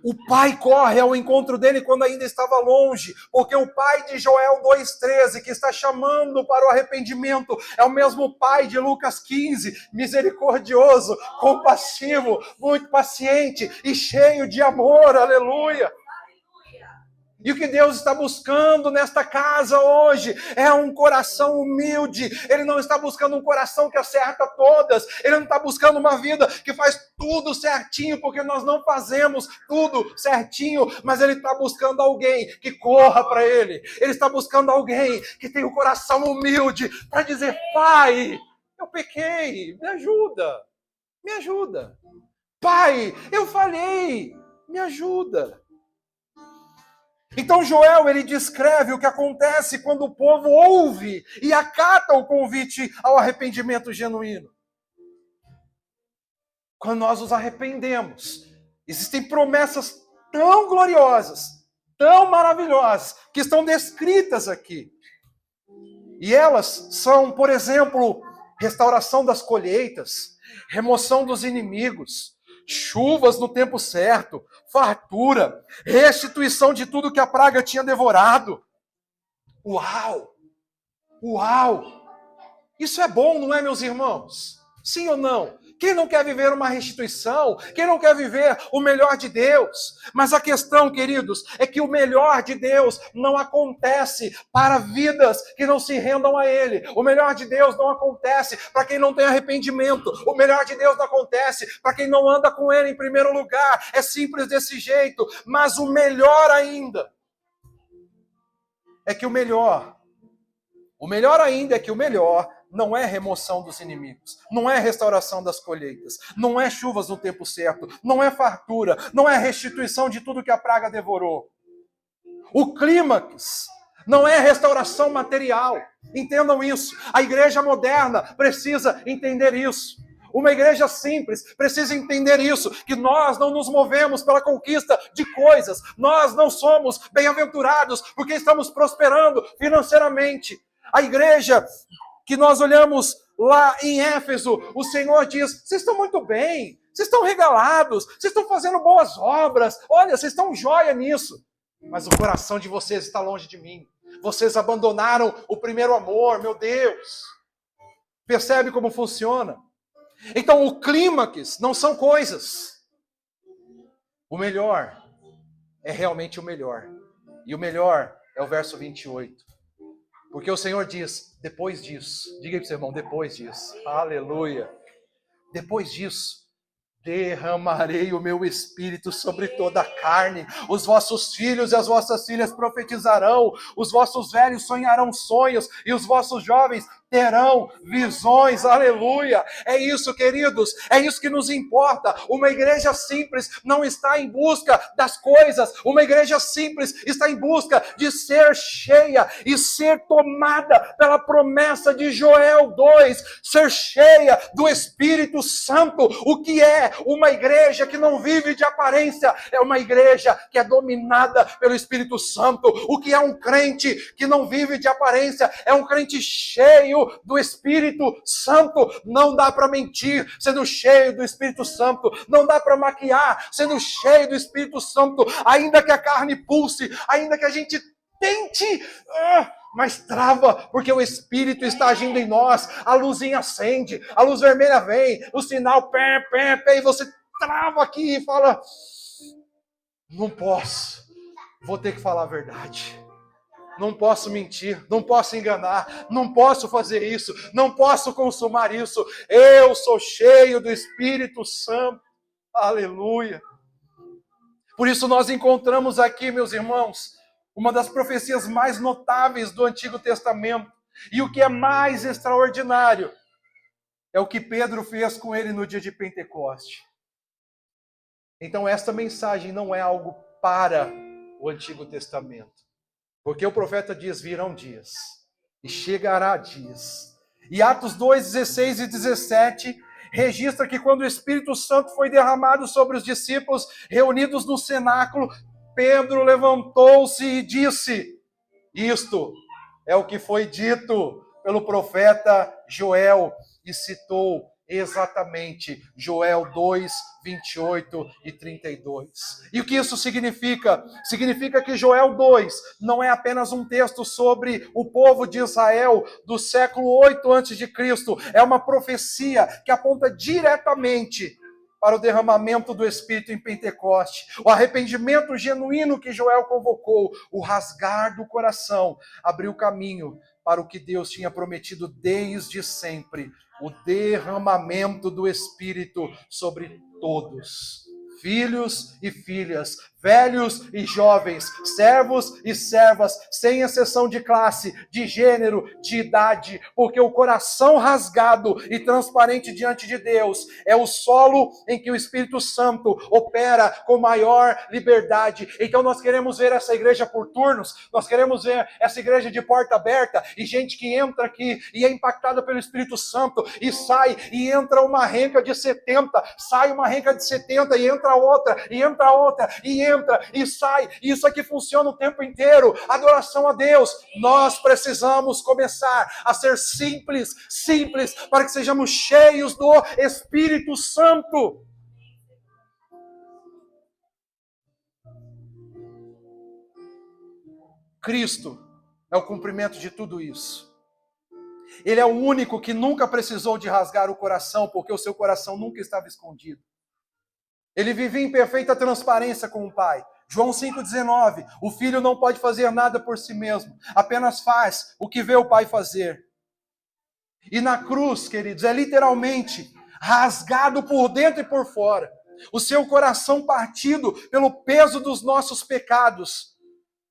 o pai corre ao encontro dele quando ainda estava longe, porque o pai de Joel 2,13, que está chamando para o arrependimento, é o mesmo pai de Lucas 15, misericordioso, compassivo, muito paciente e cheio de amor, aleluia. E o que Deus está buscando nesta casa hoje é um coração humilde. Ele não está buscando um coração que acerta todas. Ele não está buscando uma vida que faz tudo certinho, porque nós não fazemos tudo certinho. Mas Ele está buscando alguém que corra para Ele. Ele está buscando alguém que tem o coração humilde para dizer: Pai, eu pequei, me ajuda, me ajuda. Pai, eu falhei, me ajuda. Então Joel, ele descreve o que acontece quando o povo ouve e acata o convite ao arrependimento genuíno. Quando nós nos arrependemos, existem promessas tão gloriosas, tão maravilhosas, que estão descritas aqui. E elas são, por exemplo, restauração das colheitas, remoção dos inimigos, chuvas no tempo certo, fartura, restituição de tudo que a praga tinha devorado. Uau! Uau! Isso é bom, não é, meus irmãos? Sim ou não? Quem não quer viver uma restituição? Quem não quer viver o melhor de Deus? Mas a questão, queridos, é que o melhor de Deus não acontece para vidas que não se rendam a Ele. O melhor de Deus não acontece para quem não tem arrependimento. O melhor de Deus não acontece para quem não anda com Ele em primeiro lugar. É simples desse jeito. Mas o melhor ainda é que o melhor ainda é que o melhor não é remoção dos inimigos, não é restauração das colheitas, não é chuvas no tempo certo, não é fartura, não é restituição de tudo que a praga devorou. O clímax não é restauração material. Entendam isso. A igreja moderna precisa entender isso. Uma igreja simples precisa entender isso, que nós não nos movemos pela conquista de coisas, nós não somos bem-aventurados porque estamos prosperando financeiramente. A igreja que nós olhamos lá em Éfeso, o Senhor diz, vocês estão muito bem, vocês estão regalados, vocês estão fazendo boas obras, olha, vocês estão joia nisso, mas o coração de vocês está longe de mim, vocês abandonaram o primeiro amor, meu Deus. Percebe como funciona? Então o clímax não são coisas, o melhor é realmente o melhor, e o melhor é o verso 28. Porque o Senhor diz, depois disso, diga aí para o seu irmão, depois disso, aleluia, depois disso, derramarei o meu espírito sobre toda a carne, os vossos filhos e as vossas filhas profetizarão, os vossos velhos sonharão sonhos, e os vossos jovens terão visões, aleluia. É isso, queridos, é isso que nos importa. Uma igreja simples não está em busca das coisas, uma igreja simples está em busca de ser cheia e ser tomada pela promessa de Joel 2, ser cheia do Espírito Santo. O que é uma igreja que não vive de aparência? É uma igreja que é dominada pelo Espírito Santo. O que é um crente que não vive de aparência? É um crente cheio do Espírito Santo. Não dá para mentir sendo cheio do Espírito Santo, não dá para maquiar sendo cheio do Espírito Santo, ainda que a carne pulse, ainda que a gente tente, mas trava, porque o Espírito está agindo em nós, a luzinha acende, a luz vermelha vem, o sinal pé, pé, pé, e você trava aqui e fala, não posso, vou ter que falar a verdade. Não posso mentir, não posso enganar, não posso fazer isso, não posso consumar isso. Eu sou cheio do Espírito Santo. Aleluia. Por isso nós encontramos aqui, meus irmãos, uma das profecias mais notáveis do Antigo Testamento. E o que é mais extraordinário é o que Pedro fez com ele no dia de Pentecoste. Então esta mensagem não é algo para o Antigo Testamento. Porque o profeta diz, virão dias, e chegará dias. E Atos 2, 16 e 17, registra que quando o Espírito Santo foi derramado sobre os discípulos reunidos no cenáculo, Pedro levantou-se e disse, isto é o que foi dito pelo profeta Joel, e citou exatamente Joel 2, 28 e 32. E o que isso significa? Significa que Joel 2 não é apenas um texto sobre o povo de Israel do século 8 a.C., é uma profecia que aponta diretamente para o derramamento do Espírito em Pentecoste, o arrependimento genuíno que Joel convocou, o rasgar do coração, abriu caminho para o que Deus tinha prometido desde sempre, o derramamento do Espírito sobre todos, filhos e filhas, velhos e jovens, servos e servas, sem exceção de classe, de gênero, de idade, porque o coração rasgado e transparente diante de Deus é o solo em que o Espírito Santo opera com maior liberdade. Então nós queremos ver essa igreja por turnos, nós queremos ver essa igreja de porta aberta, e gente que entra aqui e é impactada pelo Espírito Santo, e sai, e entra uma renca de 70, sai uma renca de 70, e entra outra, e entra e sai. Isso aqui funciona o tempo inteiro. Adoração a Deus. Nós precisamos começar a ser simples, para que sejamos cheios do Espírito Santo. Cristo é o cumprimento de tudo isso. Ele é o único que nunca precisou de rasgar o coração, porque o seu coração nunca estava escondido. Ele vivia em perfeita transparência com o Pai. João 5,19, o Filho não pode fazer nada por si mesmo, apenas faz o que vê o Pai fazer. E na cruz, queridos, é literalmente rasgado por dentro e por fora. O seu coração partido pelo peso dos nossos pecados,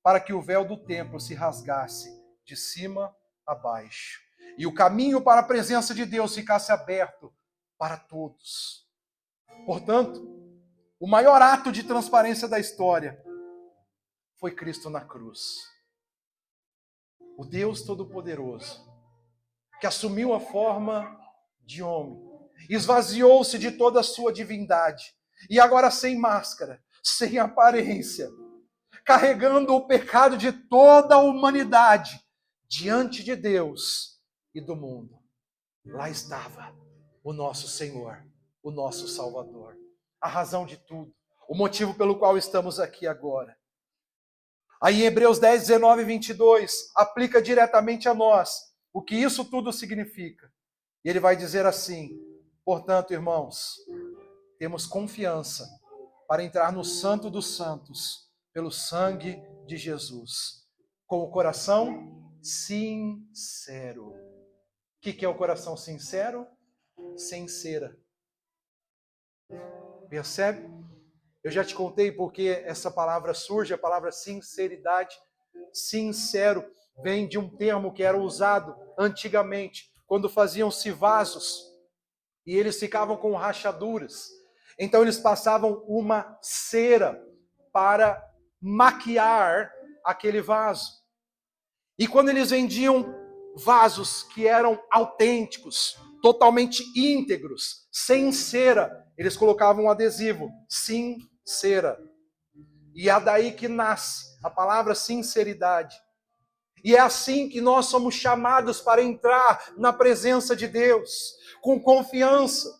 para que o véu do templo se rasgasse de cima a baixo. E o caminho para a presença de Deus ficasse aberto para todos. Portanto, o maior ato de transparência da história foi Cristo na cruz. O Deus Todo-Poderoso, que assumiu a forma de homem, esvaziou-se de toda a sua divindade, e agora sem máscara, sem aparência, carregando o pecado de toda a humanidade diante de Deus e do mundo. Lá estava o nosso Senhor, o nosso Salvador, a razão de tudo, o motivo pelo qual estamos aqui agora. Aí em Hebreus 10, 19 e 22, aplica diretamente a nós o que isso tudo significa. E ele vai dizer assim: portanto, irmãos, temos confiança para entrar no Santo dos Santos, pelo sangue de Jesus, com o coração sincero. O que é o coração sincero? Sem cera. Percebe? Eu já te contei porque essa palavra surge, a palavra sinceridade. Sincero vem de um termo que era usado antigamente, quando faziam-se vasos, e eles ficavam com rachaduras. Então eles passavam uma cera para maquiar aquele vaso. E quando eles vendiam vasos que eram autênticos, totalmente íntegros, sem cera, eles colocavam um adesivo, sincera. E é daí que nasce a palavra sinceridade. E é assim que nós somos chamados para entrar na presença de Deus, com confiança,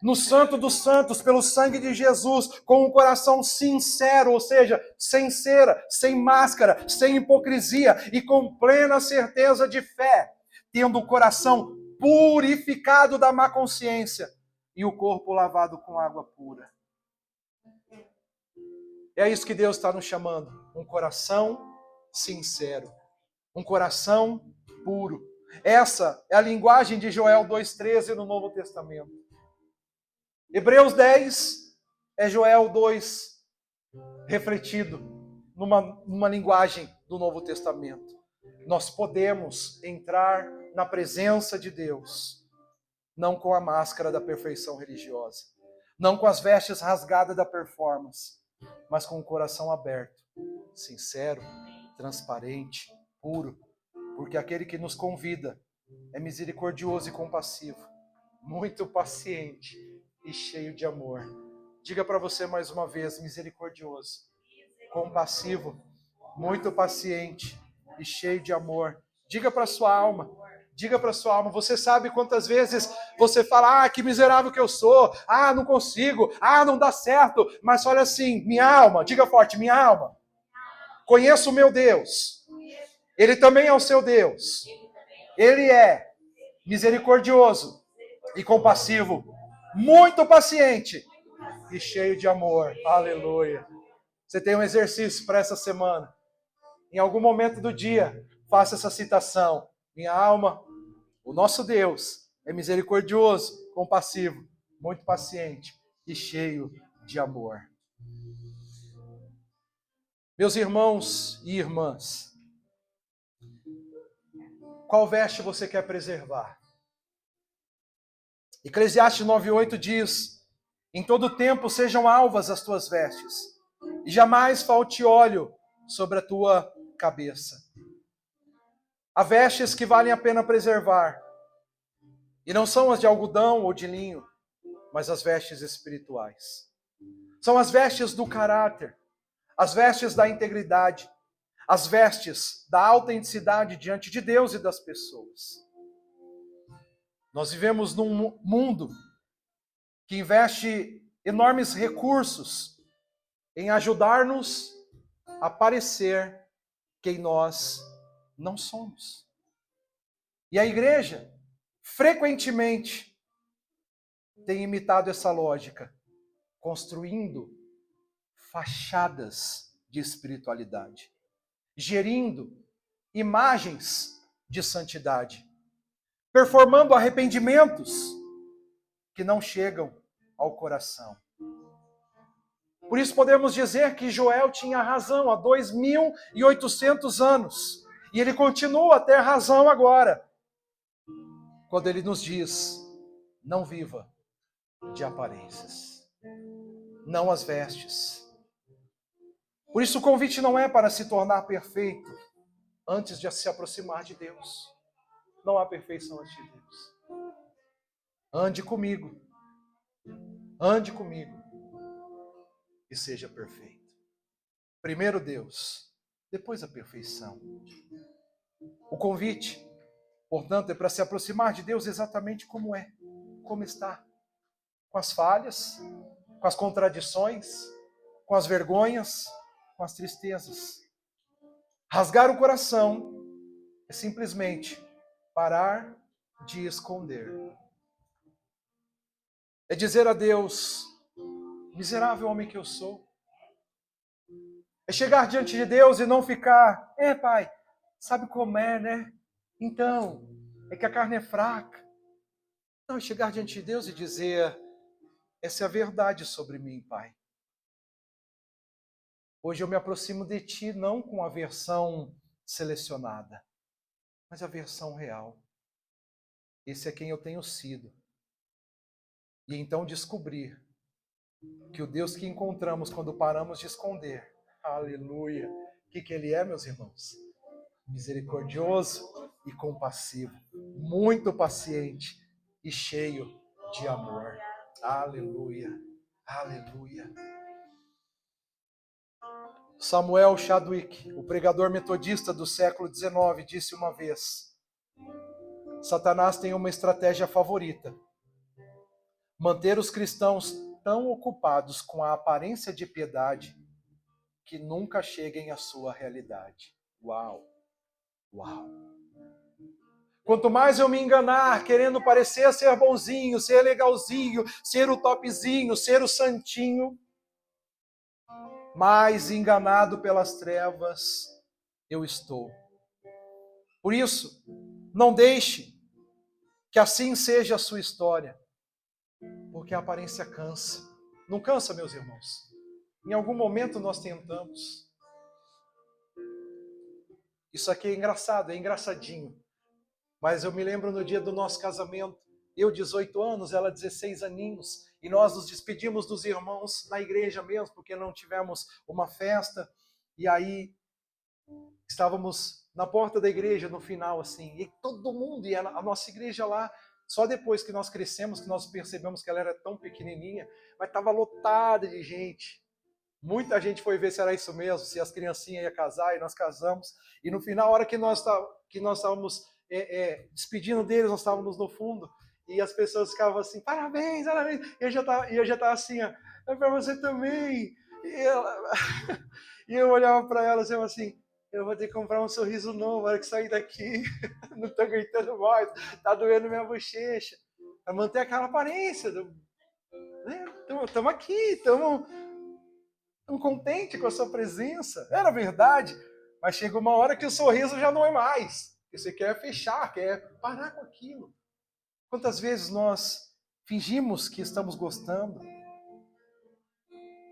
no Santo dos Santos, pelo sangue de Jesus, com um coração sincero, ou seja, sem cera, sem máscara, sem hipocrisia e com plena certeza de fé, tendo o coração purificado da má consciência e o corpo lavado com água pura. É isso que Deus está nos chamando, um coração sincero, um coração puro. Essa é a linguagem de Joel 2,13 no Novo Testamento. Hebreus 10 é Joel 2 refletido numa linguagem do Novo Testamento. Nós podemos entrar na presença de Deus, não com a máscara da perfeição religiosa, não com as vestes rasgadas da performance, mas com o coração aberto, sincero, transparente, puro, porque aquele que nos convida é misericordioso e compassivo, muito paciente e cheio de amor. Diga para você mais uma vez: misericordioso, compassivo, muito paciente e cheio de amor. Diga para sua alma. Diga para sua alma. Você sabe quantas vezes você fala: que miserável que eu sou, não consigo, não dá certo. Mas olha assim, minha alma, diga forte, minha alma, conheço o meu Deus. Ele também é o seu Deus. Ele é misericordioso e compassivo, muito paciente e cheio de amor. Aleluia. Você tem um exercício para essa semana. Em algum momento do dia, faça essa citação. Minha alma, o nosso Deus é misericordioso, compassivo, muito paciente e cheio de amor. Meus irmãos e irmãs, qual veste você quer preservar? Eclesiastes 9:8 diz: em todo tempo sejam alvas as tuas vestes, e jamais falte óleo sobre a tua cabeça. Há vestes que valem a pena preservar, e não são as de algodão ou de linho, mas as vestes espirituais. São as vestes do caráter, as vestes da integridade, as vestes da autenticidade diante de Deus e das pessoas. Nós vivemos num mundo que investe enormes recursos em ajudar-nos a parecer quem nós não somos. E a igreja, frequentemente, tem imitado essa lógica, construindo fachadas de espiritualidade, gerindo imagens de santidade, performando arrependimentos que não chegam ao coração. Por isso podemos dizer que Joel tinha razão há 2.800 anos. E ele continua a ter razão agora, quando ele nos diz: não viva de aparências, não as vestes. Por isso o convite não é para se tornar perfeito antes de se aproximar de Deus. Não há perfeição antes de Deus. Ande comigo e seja perfeito. Primeiro Deus, depois a perfeição. O convite, portanto, é para se aproximar de Deus exatamente como é, como está. Com as falhas, com as contradições, com as vergonhas, com as tristezas. Rasgar o coração é simplesmente parar de esconder. É dizer a Deus: miserável homem que eu sou. É chegar diante de Deus e não ficar: pai, sabe como é, né? Então, é que a carne é fraca. Não, é chegar diante de Deus e dizer: essa é a verdade sobre mim, Pai. Hoje eu me aproximo de Ti não com a versão selecionada, mas a versão real. Esse é quem eu tenho sido. E então descobrir que o Deus que encontramos quando paramos de esconder, aleluia, o que Ele é, meus irmãos? Misericordioso e compassivo, muito paciente e cheio de amor. Aleluia, aleluia. Samuel Chadwick, o pregador metodista do século XIX, disse uma vez: Satanás tem uma estratégia favorita: manter os cristãos tão ocupados com a aparência de piedade que nunca cheguem à sua realidade. Uau! Uau! Quanto mais eu me enganar, querendo parecer ser bonzinho, ser legalzinho, ser o topzinho, ser o santinho, mais enganado pelas trevas eu estou. Por isso, não deixe que assim seja a sua história, porque a aparência cansa. Não cansa, meus irmãos? Em algum momento nós tentamos. Isso aqui é engraçado, é engraçadinho. Mas eu me lembro no dia do nosso casamento, eu 18 anos, ela 16 aninhos, e nós nos despedimos dos irmãos na igreja mesmo, porque não tivemos uma festa, e aí estávamos na porta da igreja no final, assim, e todo mundo, e a nossa igreja lá, só depois que nós crescemos, que nós percebemos que ela era tão pequenininha, mas estava lotada de gente. Muita gente foi ver se era isso mesmo, se as criancinhas iam casar, e nós casamos. E no final, a hora que nós estávamos despedindo deles, nós estávamos no fundo, e as pessoas ficavam assim: parabéns, parabéns. E eu já estava assim: ó, é para você também. E eu olhava para elas e eu assim: eu vou ter que comprar um sorriso novo na hora que sair daqui. Não estou aguentando mais, está doendo minha bochecha. Para manter aquela aparência. Estamos aqui, estamos contente com a sua presença. Era verdade, mas chega uma hora que o sorriso já não é mais. Você quer fechar, quer parar com aquilo. Quantas vezes nós fingimos que estamos gostando,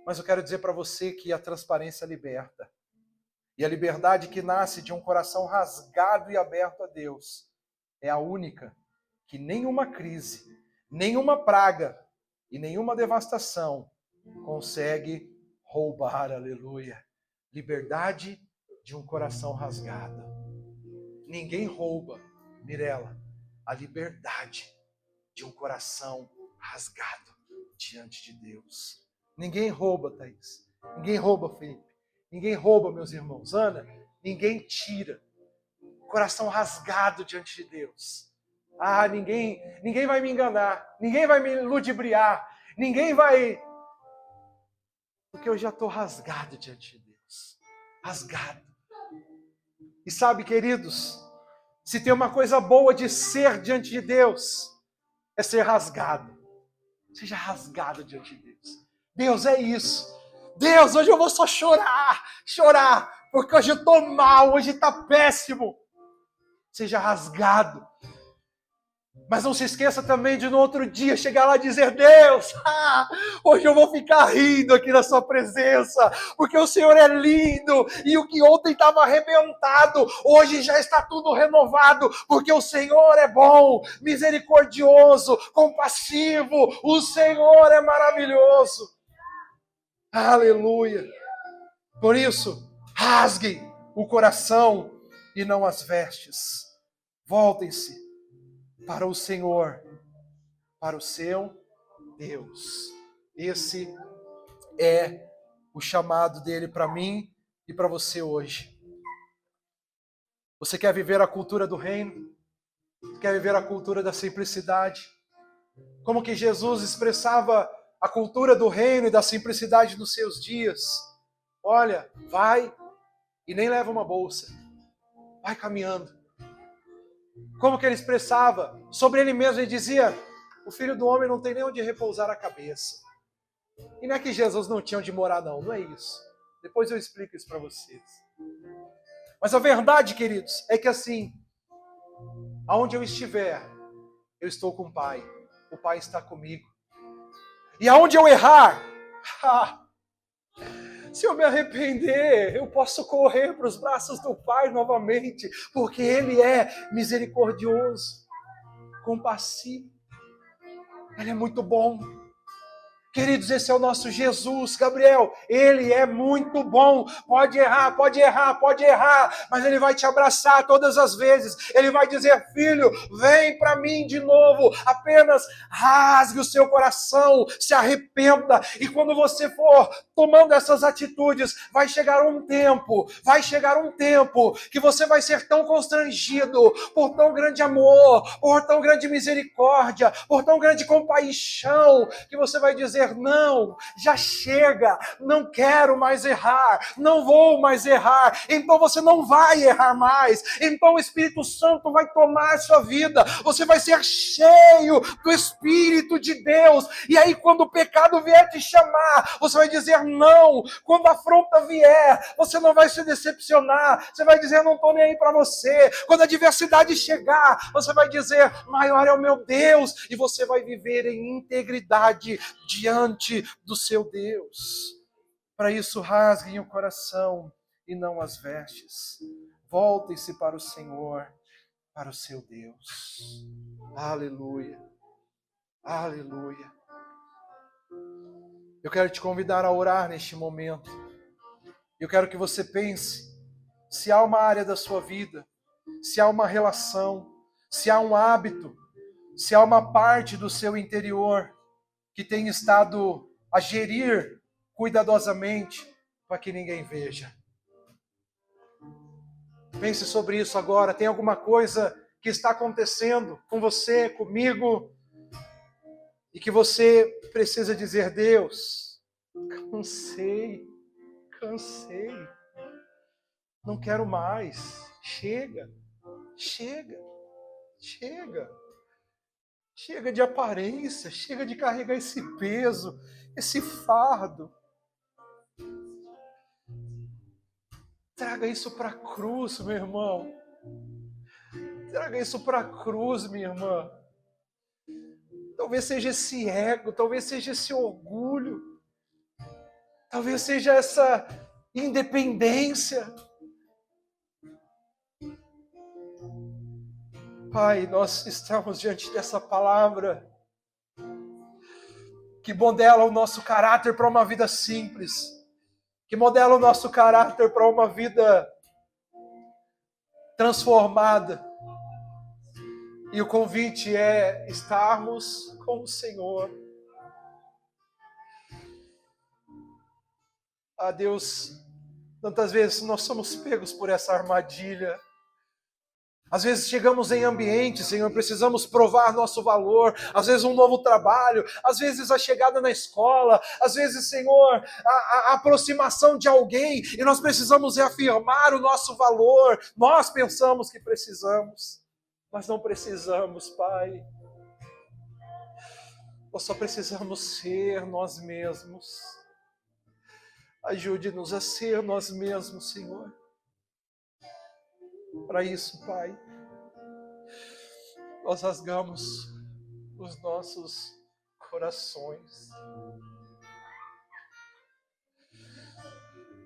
mas eu quero dizer para você que a transparência liberta. E a liberdade que nasce de um coração rasgado e aberto a Deus é a única que nenhuma crise, nenhuma praga e nenhuma devastação consegue roubar, aleluia. Liberdade de um coração rasgado. Ninguém rouba, Mirela, a liberdade de um coração rasgado diante de Deus. Ninguém rouba, Thaís. Ninguém rouba, Felipe. Ninguém rouba, meus irmãos. Ana, ninguém tira. Coração rasgado diante de Deus. Ninguém vai me enganar. Ninguém vai me ludibriar. Ninguém vai... Porque eu já estou rasgado diante de Deus. Rasgado. E sabe, queridos, Se tem uma coisa boa de ser diante de Deus, é ser rasgado. Seja rasgado diante de Deus. Deus, é isso. Deus, hoje eu vou só chorar, porque hoje eu estou mal, hoje está péssimo. Seja rasgado. Mas não se esqueça também de no outro dia chegar lá e dizer: Deus, hoje eu vou ficar rindo aqui na sua presença, porque o Senhor é lindo, e o que ontem estava arrebentado, hoje já está tudo renovado, porque o Senhor é bom, misericordioso, compassivo, o Senhor é maravilhoso. Aleluia. Por isso, rasguem o coração e não as vestes. Voltem-se para o Senhor, para o seu Deus. Esse é o chamado dele para mim e para você hoje. Você quer viver a cultura do reino? Quer viver a cultura da simplicidade? Como que Jesus expressava a cultura do reino e da simplicidade nos seus dias? Olha, vai e nem leva uma bolsa. Vai caminhando. Como que ele expressava? Sobre ele mesmo, ele dizia: o Filho do Homem não tem nem onde repousar a cabeça. E não é que Jesus não tinha onde morar, não é isso. Depois eu explico isso para vocês. Mas a verdade, queridos, é que assim, aonde eu estiver, eu estou com o Pai. O Pai está comigo. E aonde eu errar, se eu me arrepender, eu posso correr para os braços do Pai novamente, porque Ele é misericordioso, compassivo. Ele é muito bom. Queridos, esse é o nosso Jesus, Gabriel. Ele é muito bom. Pode errar, mas Ele vai te abraçar todas as vezes. Ele vai dizer: filho, vem para mim de novo. Apenas rasgue o seu coração, se arrependa. E quando você for tomando essas atitudes, vai chegar um tempo que você vai ser tão constrangido por tão grande amor, por tão grande misericórdia, por tão grande compaixão, que você vai dizer: não, já chega, não quero mais errar, não vou mais errar. Então você não vai errar mais. Então o Espírito Santo vai tomar a sua vida. Você vai ser cheio do Espírito de Deus. E aí quando o pecado vier te chamar, você vai dizer não. Quando a afronta vier, você não vai se decepcionar. Você vai dizer: não estou nem aí para você. Quando a adversidade chegar, você vai dizer: maior é o meu Deus. E você vai viver em integridade diante do seu Deus. Para isso, rasguem o coração e não as vestes. Voltem-se para o Senhor, para o seu Deus. Aleluia. Aleluia. Eu quero te convidar a orar neste momento. Eu quero que você pense se há uma área da sua vida, se há uma relação, se há um hábito, se há uma parte do seu interior que tem estado a gerir cuidadosamente para que ninguém veja. Pense sobre isso agora. Tem alguma coisa que está acontecendo com você, comigo, e que você precisa dizer: Deus, cansei, não quero mais, chega de aparência, chega de carregar esse peso, esse fardo. Traga isso para a cruz, meu irmão. Traga isso para a cruz, minha irmã. Talvez seja esse ego, talvez seja esse orgulho, talvez seja essa independência. Pai, nós estamos diante dessa palavra que modela o nosso caráter para uma vida simples, que modela o nosso caráter para uma vida transformada. E o convite é estarmos com o Senhor. Ah, Deus, tantas vezes nós somos pegos por essa armadilha. Às vezes chegamos em ambientes, Senhor, precisamos provar nosso valor, às vezes um novo trabalho, às vezes a chegada na escola, às vezes, Senhor, a aproximação de alguém, e nós precisamos reafirmar o nosso valor. Nós pensamos que precisamos, mas não precisamos, Pai. Nós só precisamos ser nós mesmos. Ajude-nos a ser nós mesmos, Senhor. Para isso, Pai, nós rasgamos os nossos corações.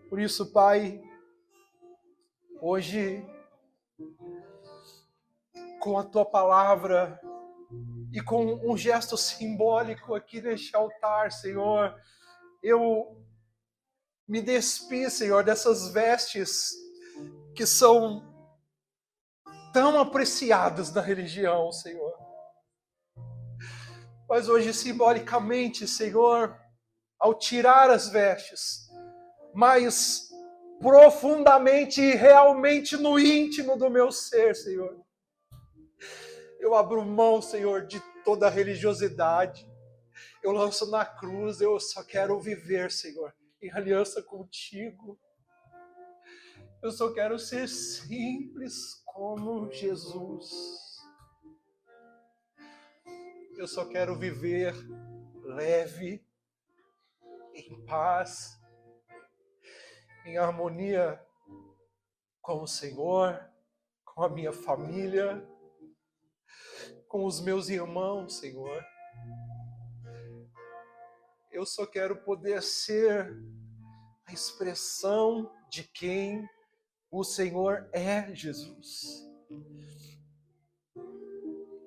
Por isso, Pai, hoje, com a Tua palavra e com um gesto simbólico aqui neste altar, Senhor, eu me despi, Senhor, dessas vestes que são tão apreciadas na religião, Senhor. Mas hoje, simbolicamente, Senhor, ao tirar as vestes, mas profundamente e realmente no íntimo do meu ser, Senhor, eu abro mão, Senhor, de toda a religiosidade. Eu lanço na cruz, eu só quero viver, Senhor, em aliança contigo. Eu só quero ser simples como Jesus. Eu só quero viver leve, em paz, em harmonia com o Senhor, com a minha família, com os meus irmãos, Senhor. Eu só quero poder ser a expressão de quem o Senhor é, Jesus.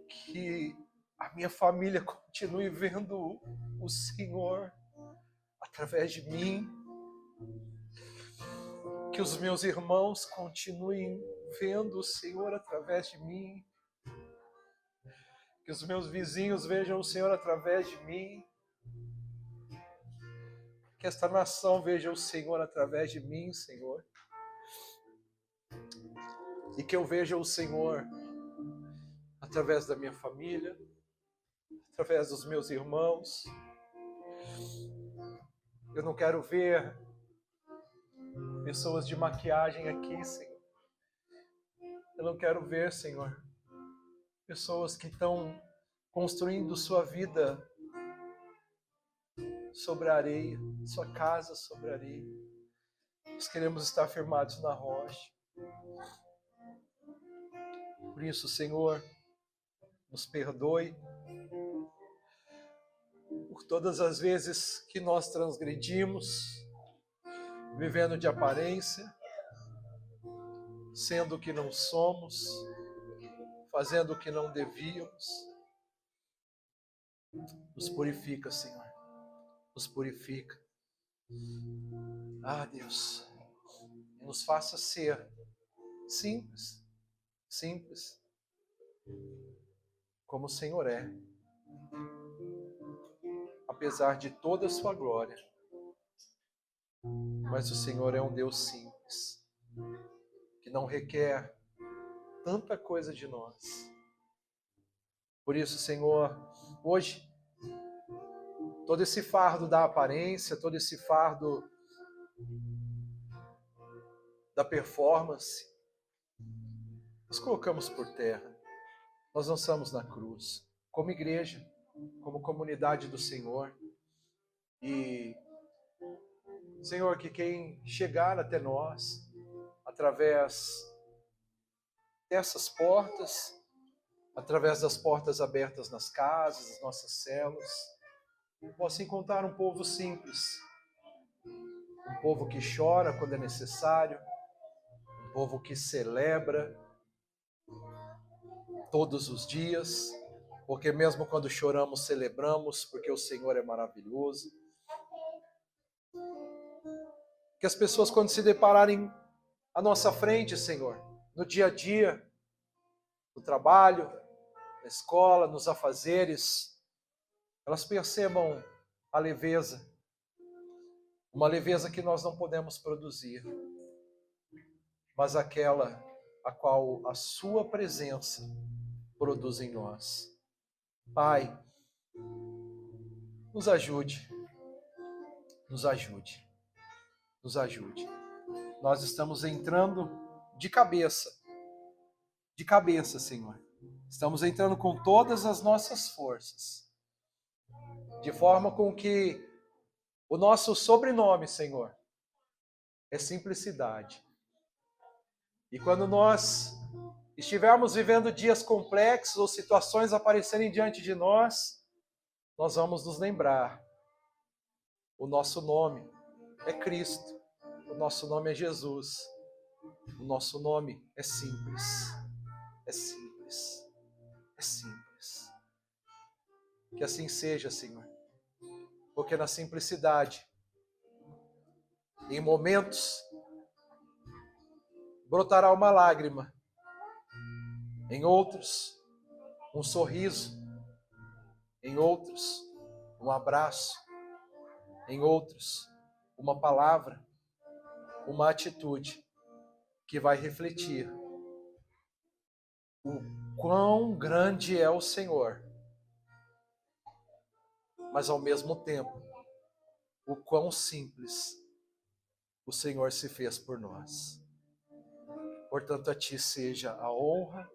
Que a minha família continue vendo o Senhor através de mim. Que os meus irmãos continuem vendo o Senhor através de mim. Que os meus vizinhos vejam o Senhor através de mim. Que esta nação veja o Senhor através de mim, Senhor. E que eu veja o Senhor através da minha família, através dos meus irmãos. Eu não quero ver pessoas de maquiagem aqui, Senhor. Eu não quero ver, Senhor, pessoas que estão construindo sua vida sobre a areia, sua casa sobre a areia. Nós queremos estar firmados na rocha. Por isso, Senhor, nos perdoe por todas as vezes que nós transgredimos, vivendo de aparência, sendo o que não somos, fazendo o que não devíamos. Nos purifica, Senhor. Nos purifica. Ah, Deus, nos faça ser simples, simples, como o Senhor é, apesar de toda a sua glória. Mas o Senhor é um Deus simples, que não requer tanta coisa de nós. Por isso, Senhor, hoje, todo esse fardo da aparência, todo esse fardo da performance, nós colocamos por terra. Nós lançamos na cruz, como igreja, como comunidade do Senhor. E, Senhor, que quem chegar até nós, através dessas portas, através das portas abertas nas casas, nas nossas células, possa encontrar um povo simples, um povo que chora quando é necessário, um povo que celebra todos os dias, porque mesmo quando choramos, celebramos, porque o Senhor é maravilhoso. Que as pessoas, quando se depararem à nossa frente, Senhor, no dia a dia, no trabalho, na escola, nos afazeres, elas percebam a leveza, uma leveza que nós não podemos produzir, mas aquela a qual a sua presença produz em nós. Pai, nos ajude, nos ajude, nos ajude. Nós estamos entrando de cabeça, Senhor. Estamos entrando com todas as nossas forças, de forma com que o nosso sobrenome, Senhor, é simplicidade. E quando nós estivermos vivendo dias complexos ou situações aparecerem diante de nós, nós vamos nos lembrar: o nosso nome é Cristo, o nosso nome é Jesus, o nosso nome é simples, é simples, é simples. Que assim seja, Senhor, porque na simplicidade, em momentos, brotará uma lágrima, em outros, um sorriso, em outros, um abraço, em outros, uma palavra, uma atitude que vai refletir o quão grande é o Senhor, mas ao mesmo tempo, o quão simples o Senhor se fez por nós. Portanto, a Ti seja a honra,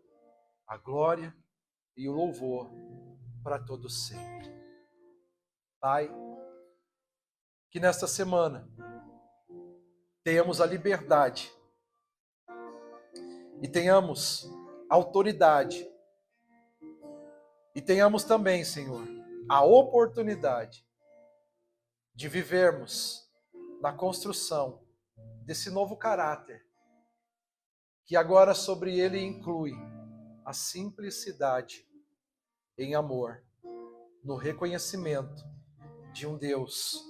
a glória e o louvor para todos sempre. Pai, que nesta semana tenhamos a liberdade e tenhamos autoridade e tenhamos também, Senhor, a oportunidade de vivermos na construção desse novo caráter, que agora sobre ele inclui a simplicidade em amor, no reconhecimento de um Deus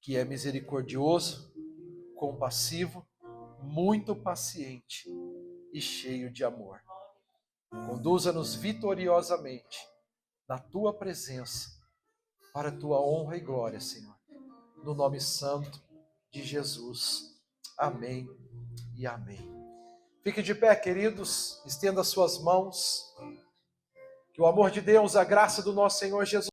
que é misericordioso, compassivo, muito paciente e cheio de amor. Conduza-nos vitoriosamente na Tua presença, para a Tua honra e glória, Senhor. No nome santo de Jesus. Amém e amém. Fique de pé, queridos, estenda suas mãos. Que o amor de Deus, a graça do nosso Senhor Jesus